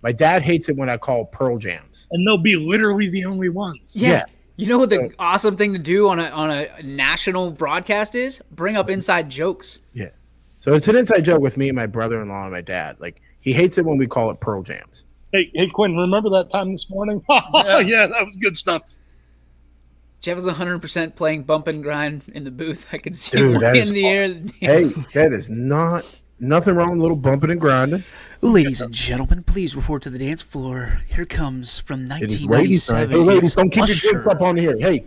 My dad hates it when I call Pearl Jams. And they'll be literally the only ones. Yeah. You know what the awesome thing to do on a national broadcast is? Bring up inside jokes. Yeah. So it's an inside joke with me and my brother-in-law and my dad. Like he hates it when we call it Pearl Jams. Hey, Quinn, remember that time this morning? Yeah, that was good stuff. Jeff was 100% playing bump and grind in the booth. I could see Dude, him that in is the air. Hey, that is nothing wrong with a little bumping and grinding. Ladies and gentlemen, please report to the dance floor. Here comes from It is ladies, 1997. hey, ladies, don't keep Usher. your drinks up on here. Hey,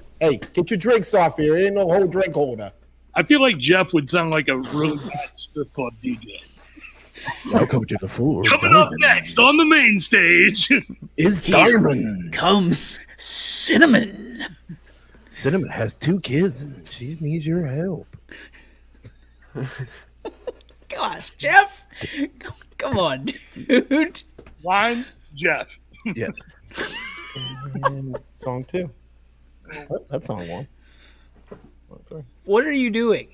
get your drinks off here. It ain't no whole drink holder. I feel like Jeff would sound like a really bad strip club DJ. Welcome to the floor. Coming up next on the main stage is Here Diamond. Comes Cinnamon. Cinnamon has 2 kids and she needs your help. Gosh, Jeff. Come on, dude. Line Jeff. Yes. And song 2. That's song 1. Okay. What are you doing?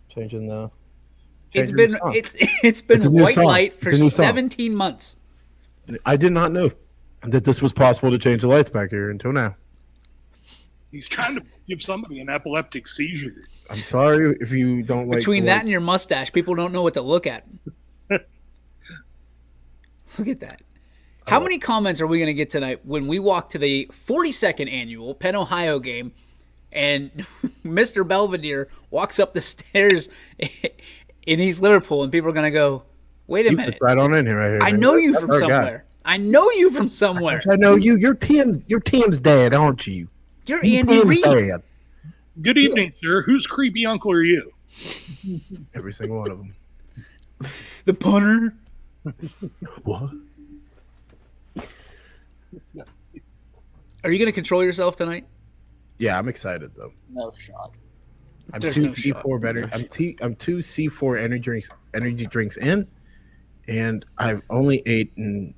Changing the. It's changing been the song. it's been It's a new white song. light for It's a new song. 17 months. I did not know that this was possible to change the lights back here until now. He's trying to give somebody an epileptic seizure. I'm sorry if you don't like. Between that and your mustache, people don't know what to look at. Look at that. How many comments are we going to get tonight when we walk to the 42nd annual Penn, Ohio game and Mr. Belvedere walks up the stairs in East Liverpool and people are going to go, wait a minute. Right on in here, right here. I man. know you That's from our guy. somewhere. I know you from somewhere. I know you. You're Tim's dad, aren't you? You're Andy Reid. Dad. Good evening, sir. Whose creepy uncle are you? Every single one of them. The punter. What? Are you going to control yourself tonight? Yeah, I'm excited though. No shot. I'm There's 2 no C4 better. I'm 2 C4 energy drinks in, and I've only eaten.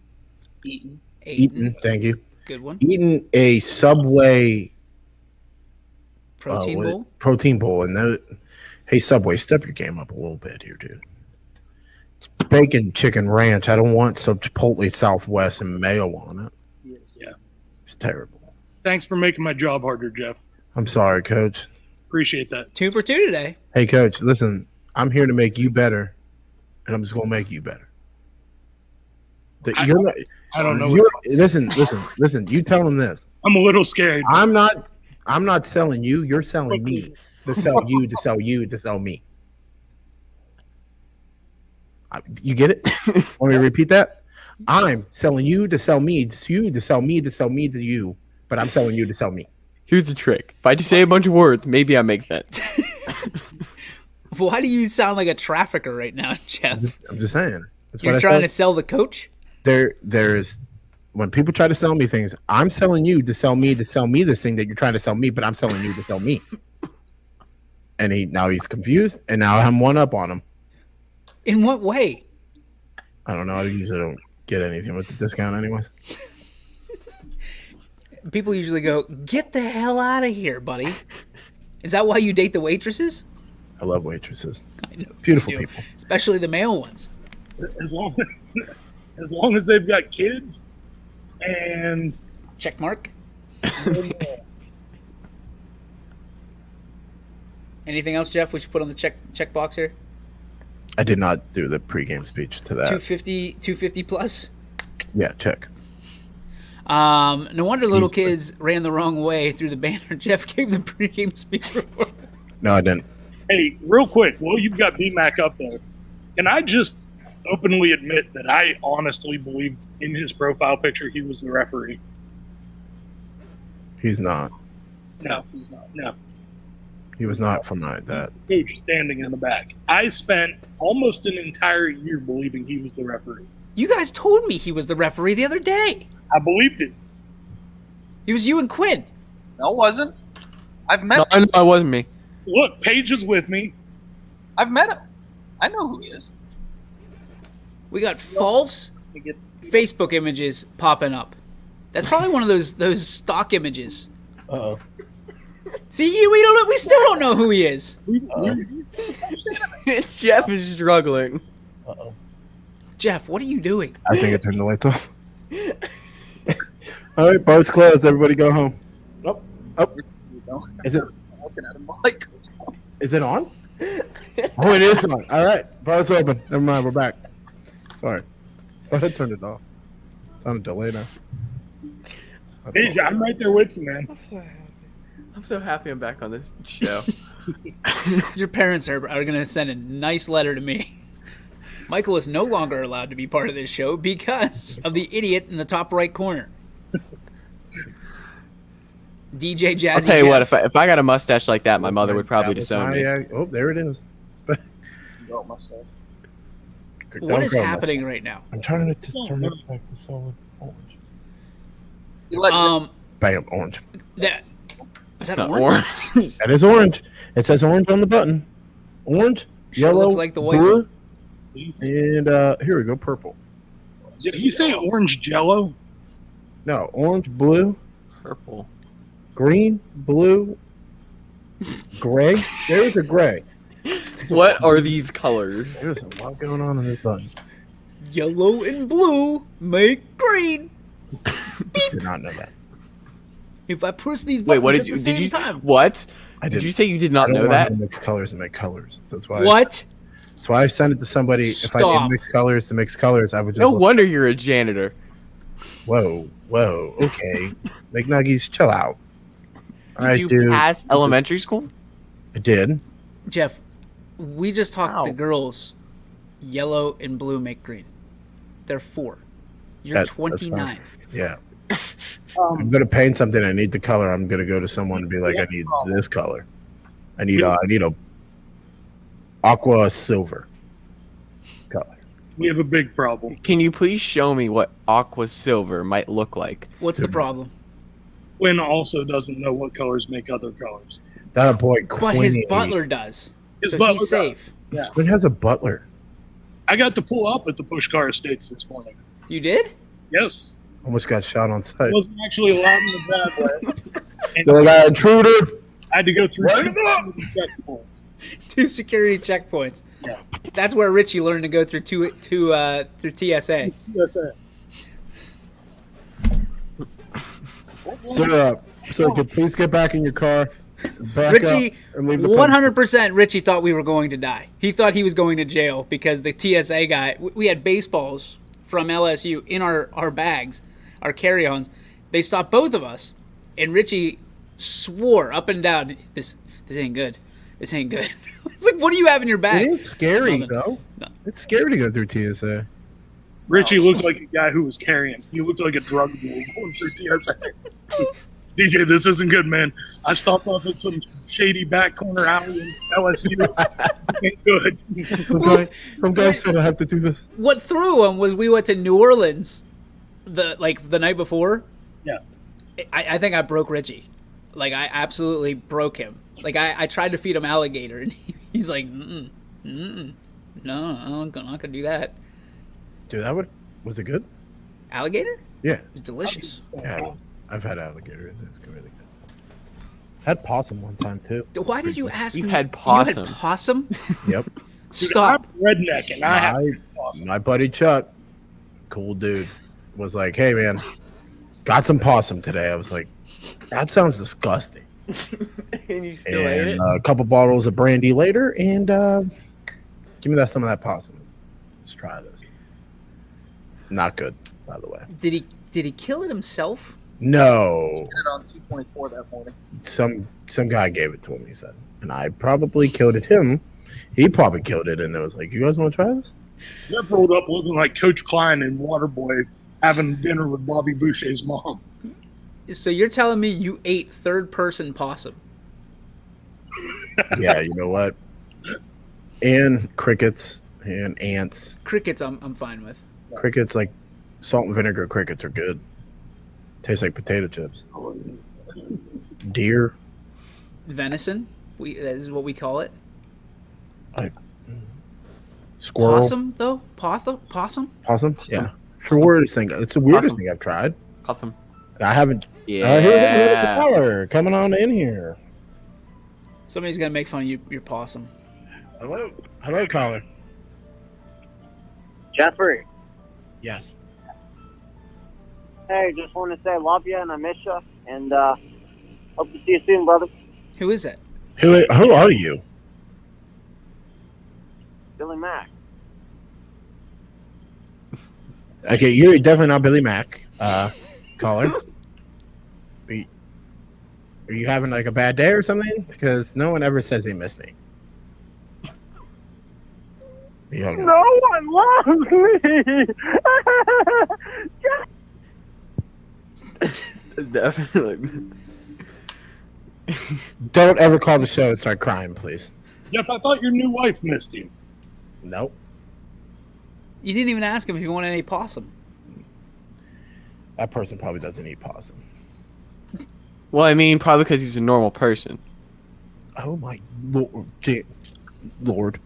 Thank you. Good one. Eaten a Subway Protein bowl. Protein bowl, and hey Subway, step your game up a little bit here, dude. It's bacon chicken ranch. I don't want some Chipotle Southwest and mayo on it. Yeah. It's terrible. Thanks for making my job harder, Jeff. I'm sorry, Coach. Appreciate that. 2 for 2 today. Hey, Coach, listen, I'm here to make you better, and I'm just going to make you better. I don't know. Listen. You tell him this. I'm a little scared. I'm not selling you. You're selling me to sell you to sell you to sell me. You get it? Want me to repeat that? I'm selling you to sell me to you to sell me to sell me to you, but I'm selling you to sell me. Here's the trick. If I just say a bunch of words, maybe I make that. Why do you sound like a trafficker right now, Jeff? I'm just saying. That's You're trying to sell the coach? There's when people try to sell me things, I'm selling you to sell me this thing that you're trying to sell me, but I'm selling you to sell me. And he's confused, and now I'm one up on him. In what way? I don't know. I usually don't get anything with the discount anyways. People usually go, "Get the hell out of here, buddy." Is that why you date the waitresses? I love waitresses. I know. Beautiful people. Especially the male ones. As long as they've got kids and check mark. Anything else, Jeff, we should put on the check box here? I did not do the pregame speech to that. 250 plus? Yeah, check. No wonder little kids ran the wrong way through the banner. Jeff gave the pregame speech. No, I didn't. Hey, real quick, well, you've got BMAC up there. Can I just openly admit that I honestly believed in his profile picture he was the referee? He's not. No, he's not. No. He was not from that. Coach standing in the back. I spent almost an entire year believing he was the referee. You guys told me he was the referee the other day. I believed it. It was you and Quinn. No, it wasn't. I've met him. No, it wasn't me. Look, Paige is with me. I've met him. I know who he is. We got false Facebook images popping up. That's probably one of those stock images. Uh-oh. See, we still don't know who he is. Jeff is struggling. Uh-oh. Jeff, what are you doing? I think I turned the lights off. All right, bar's closed. Everybody go home. Oh. Is it? Looking at him like. Is it on? Oh, it is on. All right, bar's open. Never mind, we're back. Sorry, thought I turned it off. It's on a delay now. Hey, I'm right there with you, man. I'm so happy I'm back on this show. Your parents are going to send a nice letter to me. Michael is no longer allowed to be part of this show because of the idiot in the top right corner. DJ Jazzy I'll tell you Jeff. what, if I got a mustache like that, my mother would probably disown me. Oh, there it is. What is happening right now? I'm trying to turn it back to solid orange. Bam, orange. Is that orange? That is orange. It says orange on the button. Orange, sure yellow, looks like the white blue, and here we go, purple. Did he say orange jello? No, orange, blue, purple, green, blue, gray. There's a gray. What are these colors? There's a lot going on in this button. Yellow and blue make green. Did not know that. If I push these buttons what at the same time. What? I Did you say you did not know that? To mix colors and make colors. That's why. What? That's why I sent it to somebody. Stop. If I did mix colors to mix colors, I would just. No wonder you're a janitor. Whoa, okay. McNuggies, chill out. All right, Did you dude. pass elementary school? I did. Jeff, we just talked to girls. Yellow and blue make green. They're 4. You're 29. Yeah. I'm gonna paint something. I need the color. I'm gonna go to someone and be like, I need this color. I need a aqua silver color. We have a big problem. Can you please show me what aqua silver might look like? What's the problem? Quinn also doesn't know what colors make other colors. That boy, But Quinn. his butler does. His so butler he's safe. Yeah. Quinn has a butler. I got to pull up at the Pushkar Estates this morning. You did? Yes. Almost got shot on sight. I wasn't actually allowed in the driveway. And They're like, intruder. I had to go through 2 checkpoints. 2 security checkpoints. Yeah. That's where Richie learned to go through through TSA. Sir, could you please get back in your car? Back Richie, up and leave the 100% Richie thought we were going to die. He thought he was going to jail because the TSA guy, we had baseballs from LSU in our bags, our carry-ons. They stopped both of us, and Richie swore up and down, this ain't good. This ain't good. It's like, what do you have in your bag? It is scary, Nothing. though. No. It's scary to go through TSA. Richie looked like a guy who was carrying. He looked like a drug dealer going through TSA. DJ, this isn't good, man. I stopped off at some shady back corner alley in LSU. Ain't good. Some guy said I have to do this. What threw him was we went to New Orleans the night before. Yeah. I think I broke Richie. Like, I absolutely broke him. Like, I tried to feed him alligator, and he's like, no, I'm not going to do that. Dude, was it good? Alligator? Yeah. It's delicious. Yeah, I've had alligator. It's really good. Had possum one time, too. Why did you ask You me? had possum. You had possum? Yep. Stop. I'm redneck, and I have possum. My buddy Chuck, cool dude, was like, hey, man, got some possum today. I was like, that sounds disgusting. And you still ate it? A couple bottles of brandy later, and give me some of that possum. Let's try this. Not good, by the way. Did he kill it himself? No. Did it on 224 that morning. Some guy gave it to him, he said. And I probably killed it him. He probably killed it, and it was like, you guys want to try this? Jeff rolled up looking like Coach Klein in Waterboy having dinner with Bobby Boucher's mom. So you're telling me you ate third-person possum? Yeah, you know what? And crickets and ants. Crickets, I'm fine with. Crickets, like salt and vinegar crickets, are good. Tastes like potato chips. Deer. Venison, that is what we call it. Squirrel. Possum, though? Possum? Possum? Yeah. It's the weirdest thing. It's the weirdest thing I've tried. Possum. I haven't. Yeah. Here's caller coming on in here. Somebody's gonna make fun of your possum. Hello, caller. Jeffrey. Yes. Hey, just want to say I love you and I miss you, and hope to see you soon, brother. Who is that? Who are you? Billy Mack. Okay, you're definitely not Billy Mack, caller. Are you having like a bad day or something? Because no one ever says they miss me. No one loves me. Definitely. Don't ever call the show and start crying, please. Jeff, I thought your new wife missed you. Nope. You didn't even ask him if he wanted any possum. That person probably doesn't eat possum. Well, I mean, probably because he's a normal person. Oh my Lord.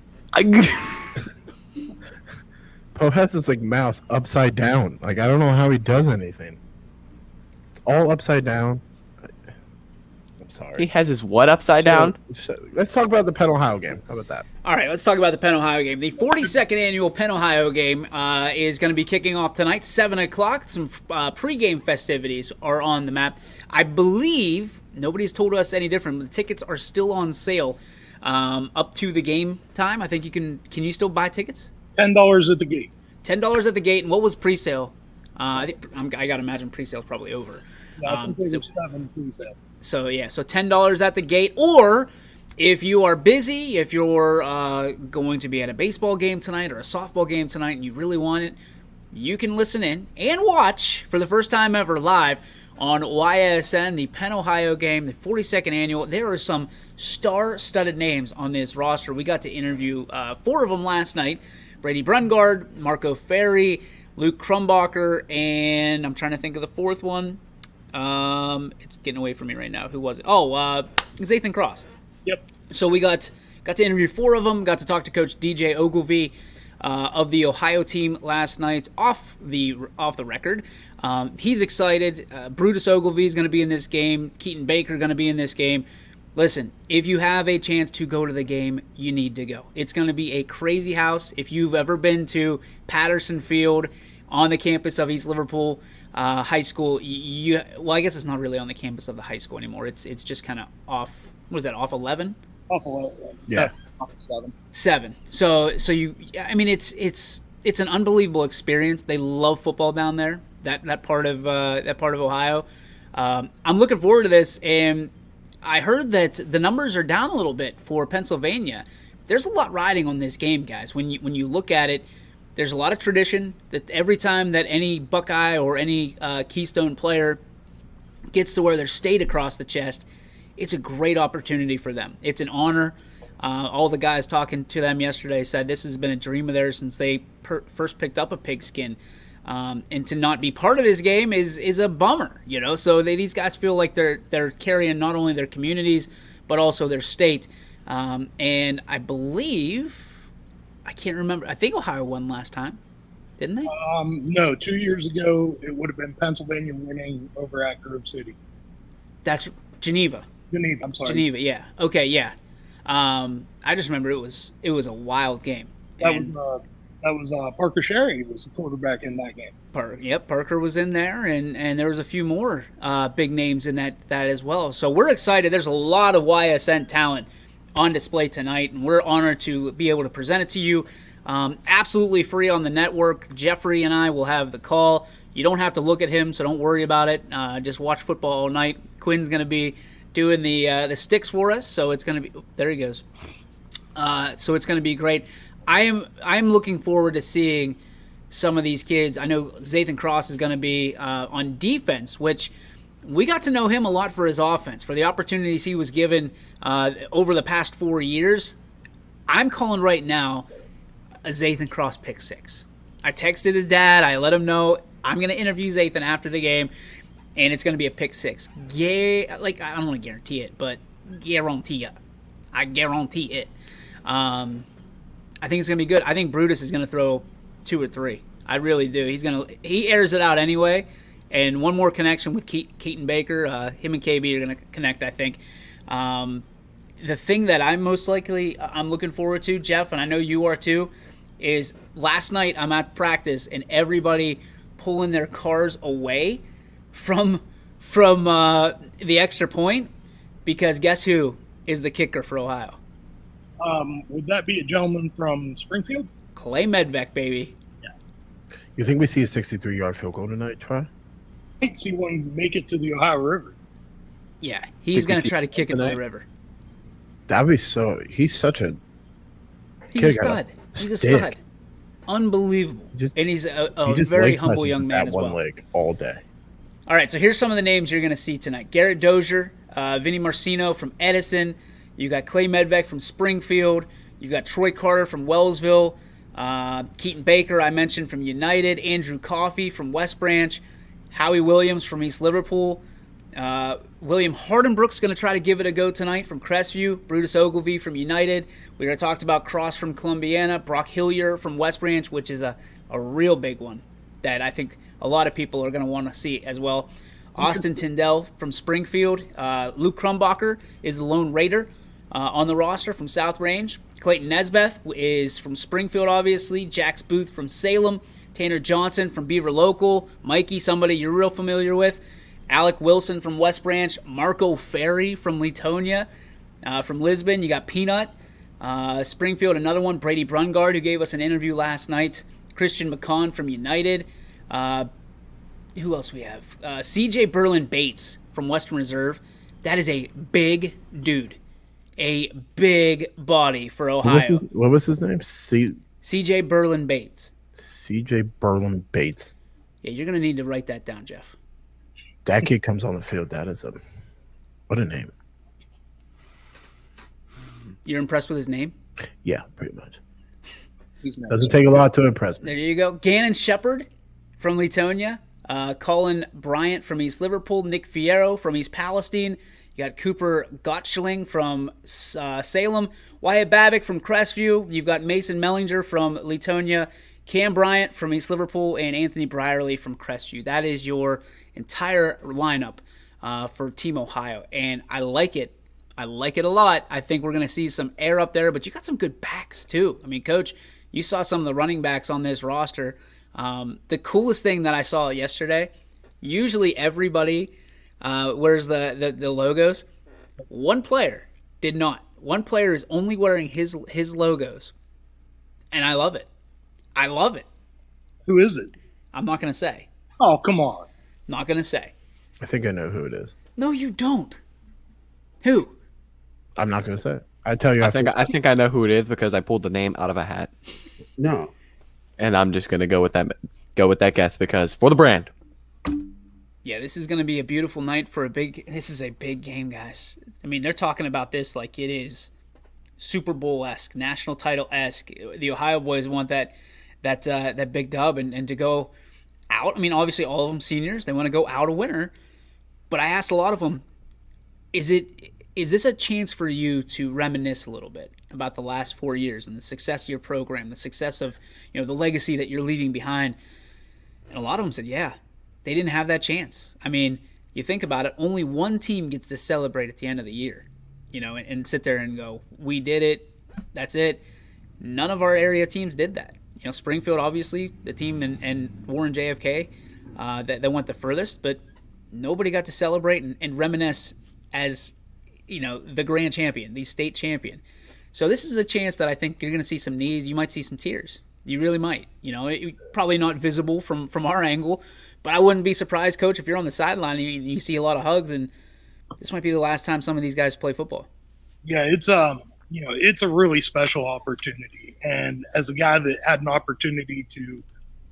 Poe has this like mouse upside down. Like, I don't know how he does anything. It's all upside down. I'm sorry. He has his what upside down? Let's talk about the Penn Ohio game. How about that? All right, let's talk about the Penn Ohio game. The 42nd annual Penn Ohio game is going to be kicking off tonight, 7 o'clock. Some pregame festivities are on the map. I believe, nobody's told us any different, the tickets are still on sale up to the game time. I think you can you still buy tickets? $10 at the gate. $10 at the gate, and what was pre-sale? I got to imagine pre-sale's probably over. Yeah, I think they were 7 pre-sale. So $10 at the gate, or if you are busy, if you're going to be at a baseball game tonight or a softball game tonight and you really want it, you can listen in and watch for the first time ever live on YSN, the Penn Ohio game, the 42nd annual. There are some star-studded names on this roster. We got to interview 4 of them last night. Brady Brungard, Marco Ferri, Luke Krumbacher, and I'm trying to think of the 4th one. It's getting away from me right now. Who was it? Oh, Zathan Cross. Yep. So we got to interview 4 of them. Got to talk to Coach DJ Ogilvie of the Ohio team last night off the record. He's excited. Brutus Ogilvie is going to be in this game. Keaton Baker going to be in this game. Listen, if you have a chance to go to the game, you need to go. It's going to be a crazy house. If you've ever been to Patterson Field on the campus of East Liverpool High School, I guess it's not really on the campus of the high school anymore. It's just kind of off. What is that? Off 11? Off 11. Yeah. Off 7. 7. So it's an unbelievable experience. They love football down there. That part of Ohio. I'm looking forward to this, and I heard that the numbers are down a little bit for Pennsylvania. There's a lot riding on this game, guys. When you look at it, there's a lot of tradition that every time that any Buckeye or any Keystone player gets to wear their state across the chest, it's a great opportunity for them. It's an honor. All the guys talking to them yesterday said this has been a dream of theirs since they first picked up a pigskin. And to not be part of this game is a bummer, you know. So these guys feel like they're carrying not only their communities but also their state. And I believe, I can't remember. I think Ohio won last time, didn't they? No, 2 years ago it would have been Pennsylvania winning over at Grove City. That's Geneva. Geneva, I'm sorry. Geneva, yeah. Okay, yeah. I just remember it was a wild game. That was Parker Sherry was the quarterback in that game. Parker was in there, and there was a few more big names in that as well. So we're excited. There's a lot of YSN talent on display tonight, and we're honored to be able to present it to you. Absolutely free on the network. Jeffrey and I will have the call. You don't have to look at him, so don't worry about it. Just watch football all night. Quinn's going to be doing the sticks for us, so it's going to be there. He goes. So it's going to be great. I am looking forward to seeing some of these kids. I know Zathan Cross is going to be on defense, which we got to know him a lot for his offense, for the opportunities he was given over the past 4 years. I'm calling right now a Zathan Cross pick six. I texted his dad. I let him know I'm going to interview Zathan after the game, and it's going to be a pick six. Yeah, like I don't want to guarantee it, but guarantee it. I guarantee it. I think it's going to be good. I think Brutus is going to throw 2 or 3. I really do. He airs it out anyway, and one more connection with Keaton Baker. Him and KB are going to connect, I think. The thing that I'm looking forward to, Jeff, and I know you are too, is last night I'm at practice and everybody pulling their cars away from the extra point, because guess who is the kicker for Ohio? Would that be a gentleman from Springfield? Clay Medvec, baby. Yeah. You think we see a 63-yard field goal tonight, Troy? I might see one make it to the Ohio River. Yeah, he's going to try to kick it to the river. That'd be so. He's such a. He's a stud. He's a stud. Unbelievable. And he's a very humble young man as well. One leg all day. All right, so here's some of the names you're going to see tonight. Garrett Dozier, Vinny Marcino from Edison. You got Clay Medvec from Springfield. You got Troy Carter from Wellsville. Keaton Baker, I mentioned, from United. Andrew Coffey from West Branch. Howie Williams from East Liverpool. William Hardenbrook's going to try to give it a go tonight from Crestview. Brutus Ogilvie from United. We already talked about Cross from Columbiana. Brock Hillier from West Branch, which is a real big one that I think a lot of people are going to want to see as well. Austin Tyndall from Springfield. Luke Crumbacher is the Lone Raider on the roster from South Range. Clayton Nesbeth is from Springfield, obviously. Jax Booth from Salem. Tanner Johnson from Beaver Local. Mikey, somebody you're real familiar with. Alec Wilson from West Branch. Marco Ferry from Latonia. From Lisbon, you got Peanut. Springfield, another one. Brady Brungard, who gave us an interview last night. Christian McCon from United. Who else we have? CJ Berlin Bates from Western Reserve. That is a big dude. A big body for Ohio. What was his name? CJ Berlin Bates. CJ Berlin Bates. Yeah, you're going to need to write that down, Jeff. That kid comes on the field. That is what a name. You're impressed with his name? Yeah, pretty much. Doesn't take a lot to impress me. There you go. Gannon Shepard from Latonia. Colin Bryant from East Liverpool. Nick Fierro from East Palestine. You got Cooper Gottschling from Salem. Wyatt Babick from Crestview. You've got Mason Mellinger from Latonia. Cam Bryant from East Liverpool. And Anthony Brierley from Crestview. That is your entire lineup for Team Ohio. And I like it. I like it a lot. I think we're going to see some air up there. But you got some good backs, too. I mean, Coach, you saw some of the running backs on this roster. The coolest thing that I saw yesterday, usually everybody wears the logos. One player did not. One player is only wearing his logos. And I love it. I love it. Who is it? I'm not going to say. Oh, come on. Not going to say. I think I know who it is. No, you don't. Who? I'm not going to say it. I tell you. I think I know who it is because I pulled the name out of a hat. No. And I'm just going to go with that guess because for the brand. Yeah, this is going to be a beautiful night for this is a big game, guys. I mean, they're talking about this like it is Super Bowl-esque, national title-esque. The Ohio boys want that big dub and to go out. I mean, obviously all of them seniors. They want to go out a winner. But I asked a lot of them, is this a chance for you to reminisce a little bit about the last 4 years and the success of your program, the success of the legacy that you're leaving behind? And a lot of them said, yeah, they didn't have that chance. I mean, you think about it, only one team gets to celebrate at the end of the year, and sit there and go, we did it, that's it. None of our area teams did that. Springfield, obviously, the team and Warren JFK that went the furthest, but nobody got to celebrate and reminisce as, the grand champion, the state champion. So this is a chance that I think you're going to see some knees. You might see some tears. You really might. Probably not visible from our angle, but I wouldn't be surprised, Coach, if you're on the sideline and you see a lot of hugs, and this might be the last time some of these guys play football. Yeah, it's it's a really special opportunity. And as a guy that had an opportunity to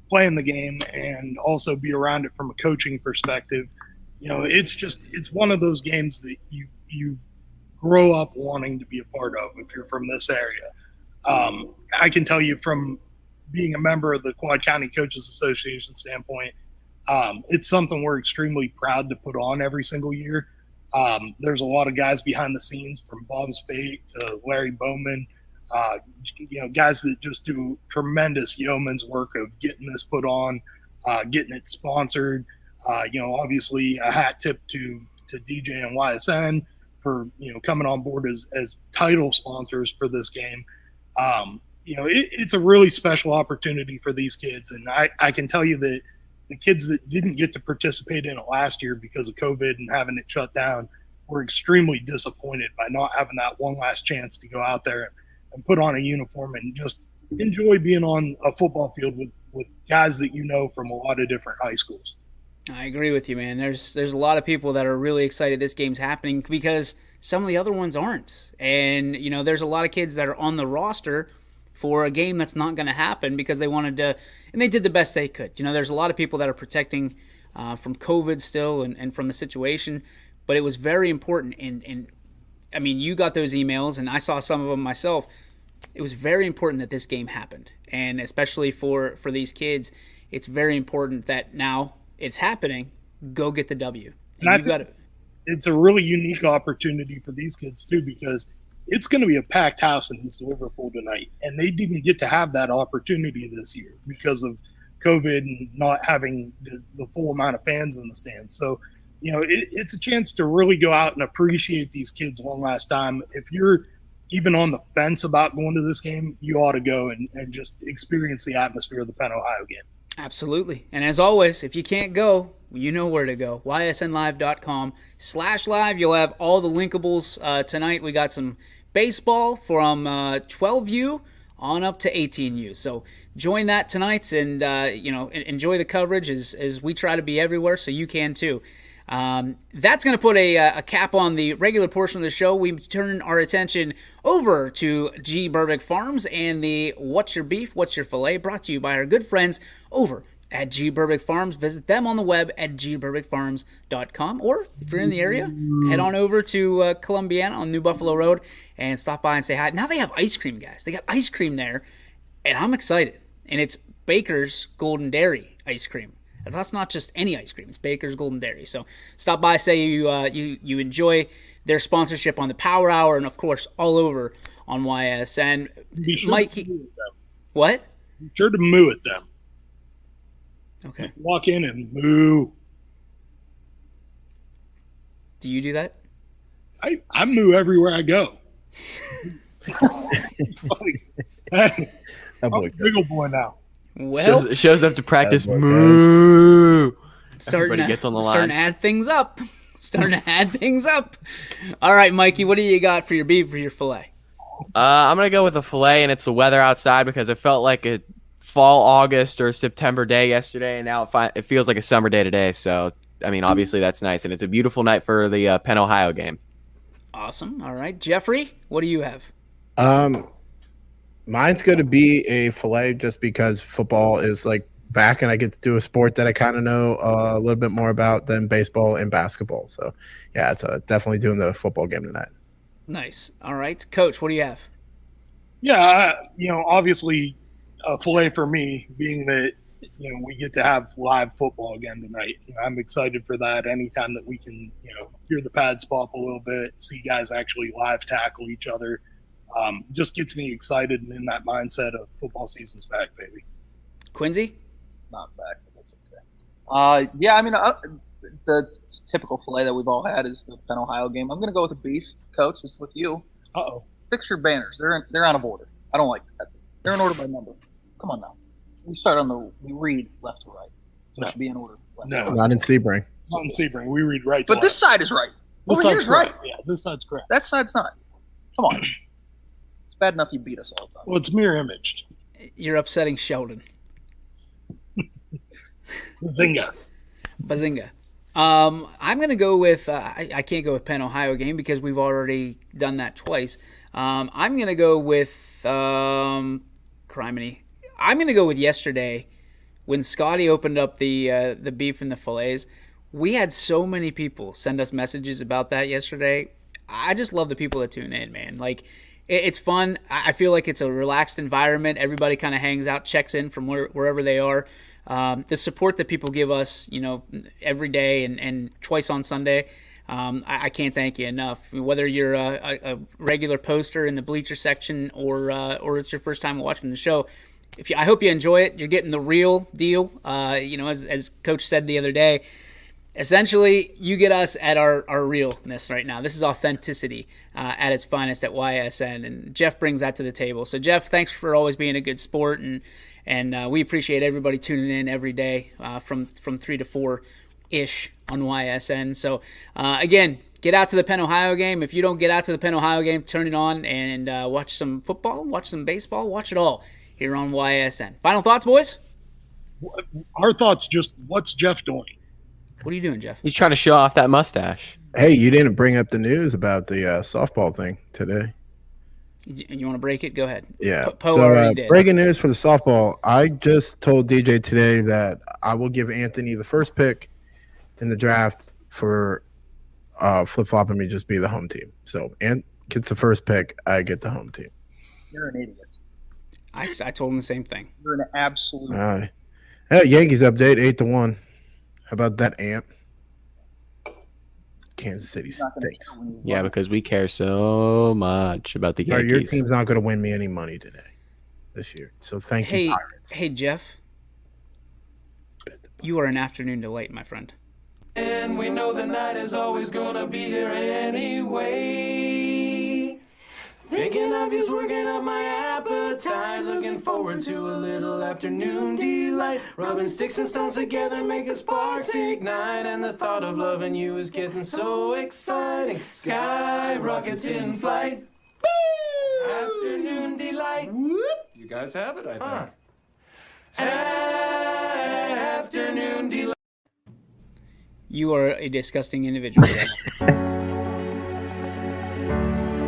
play in the game and also be around it from a coaching perspective, it's one of those games that you grow up wanting to be a part of if you're from this area. I can tell you from being a member of the Quad County Coaches Association standpoint, it's something we're extremely proud to put on every single year. There's a lot of guys behind the scenes, from Bob Spate to Larry Bowman, guys that just do tremendous yeoman's work of getting this put on, getting it sponsored. Obviously a hat tip to DJ and YSN for, coming on board as title sponsors for this game. It's a really special opportunity for these kids. And I can tell you that the kids that didn't get to participate in it last year because of COVID and having it shut down were extremely disappointed by not having that one last chance to go out there and put on a uniform and just enjoy being on a football field with guys that from a lot of different high schools. I agree with you, man. There's a lot of people that are really excited this game's happening because some of the other ones aren't. And, there's a lot of kids that are on the roster for a game that's not going to happen because they wanted to, and they did the best they could. There's a lot of people that are protecting from COVID still and from the situation, but it was very important. And I mean, you got those emails, and I saw some of them myself. It was very important that this game happened, and especially for these kids, it's very important that now it's happening. Go get the W. And I think it's a really unique opportunity for these kids too, because it's going to be a packed house in East Liverpool tonight, and they didn't get to have that opportunity this year because of COVID and not having the full amount of fans in the stands. So, it's a chance to really go out and appreciate these kids one last time. If you're even on the fence about going to this game, you ought to go and just experience the atmosphere of the Penn Ohio game. Absolutely. And as always, if you can't go, you know where to go. ysnlive.com/live. You'll have all the linkables tonight. We got some baseball from 12U on up to 18U. So join that tonight and, enjoy the coverage as we try to be everywhere, so you can too. That's going to put a cap on the regular portion of the show. We turn our attention over to G. Burbick Farms and the What's Your Beef, What's Your Filet, brought to you by our good friends over at G. Burbick Farms. Visit them on the web at gburbickfarms.com, or if you're in the area, head on over to Columbiana on New Buffalo Road and stop by and say hi. Now they have ice cream, guys. They got ice cream there, and I'm excited. And it's Baker's Golden Dairy ice cream. And that's not just any ice cream. It's Baker's Golden Dairy. So stop by, say you enjoy their sponsorship on the Power Hour, and, of course, all over on YSN. Be Mike, what? Be sure to moo at them. Okay. Walk in and moo. Do you do that? I moo everywhere I go. I'm a big old boy now. Well, shows up to practice. Moo. Everybody gets on the line. Starting to add things up. All right, Mikey, what do you got for your beef or your filet? I'm gonna go with a filet, and it's the weather outside because it felt like a fall August or September day yesterday, and now it feels like a summer day today. So, I mean, obviously that's nice, and it's a beautiful night for the Penn Ohio game. Awesome. All right, Jeffrey, what do you have? Mine's going to be a filet just because football is like back, and I get to do a sport that I kind of know a little bit more about than baseball and basketball. So, yeah, it's definitely doing the football game tonight. Nice. All right, Coach, what do you have? Yeah, obviously, a filet for me, being that we get to have live football again tonight. I'm excited for that. Anytime that we can, hear the pads pop a little bit, see guys actually live tackle each other, just gets me excited and in that mindset of football season's back, baby. Quincy? Not back, but that's okay. Yeah, I mean, the typical filet that we've all had is the Penn Ohio game. I'm going to go with the beef, Coach. It's with you. Uh-oh. Fix your banners. They're out of order. I don't like that. They're in order by number. Come on now. We read left to right. So it should be in order. Left to right. Not in Sebring. Not in Sebring. We read right to But left. this side is right. This Over side's here's right. correct. Yeah, this side's correct. That side's not. Come on. It's bad enough you beat us all the time. Well, it's mirror imaged. You're upsetting Sheldon. Bazinga. I'm going to go with I can't go with Penn Ohio game because we've already done that twice. I'm going to go with criminy. I'm going to go with yesterday when Scotty opened up the beef and the fillets. We had so many people send us messages about that yesterday. I just love the people that tune in, man. Like, it's fun. I feel like it's a relaxed environment. Everybody kind of hangs out, checks in from wherever they are. The support that people give us, every day and twice on Sunday, I can't thank you enough. Whether you're a regular poster in the bleacher section or it's your first time watching the show, I hope you enjoy it. You're getting the real deal. As Coach said the other day, essentially you get us at our realness right now. This is authenticity at its finest at YSN, and Jeff brings that to the table. So Jeff, thanks for always being a good sport, and we appreciate everybody tuning in every day from 3 to 4-ish on YSN. So, again, get out to the Penn Ohio game. If you don't get out to the Penn Ohio game, turn it on and watch some football, watch some baseball, watch it all here on YSN. Final thoughts, boys? Our thoughts, just what's Jeff doing? What are you doing, Jeff? He's trying to show off that mustache. Hey, you didn't bring up the news about the softball thing today. You want to break it? Go ahead. Yeah. Poe already did. Breaking news for the softball. I just told DJ today that I will give Anthony the first pick in the draft for flip-flopping me just be the home team. So Ant gets the first pick. I get the home team. You're an idiot. I told him the same thing. You're an absolute All right. Hey, Yankees update 8-1. How about that, Ant? Kansas City stinks. Yeah, because we care so much about the Yankees. Your team's not going to win me any money this year. So thank you, Pirates. Hey, Jeff. You are an afternoon delight, my friend. And we know the night is always gonna be here anyway. Thinking of you's working up my appetite. Looking forward to a little afternoon delight. Rubbing sticks and stones together, making sparks ignite. And the thought of loving you is getting so exciting. Sky rockets in flight. Woo! Afternoon delight. Whoop. You guys have it, I think. Afternoon delight. You are a disgusting individual.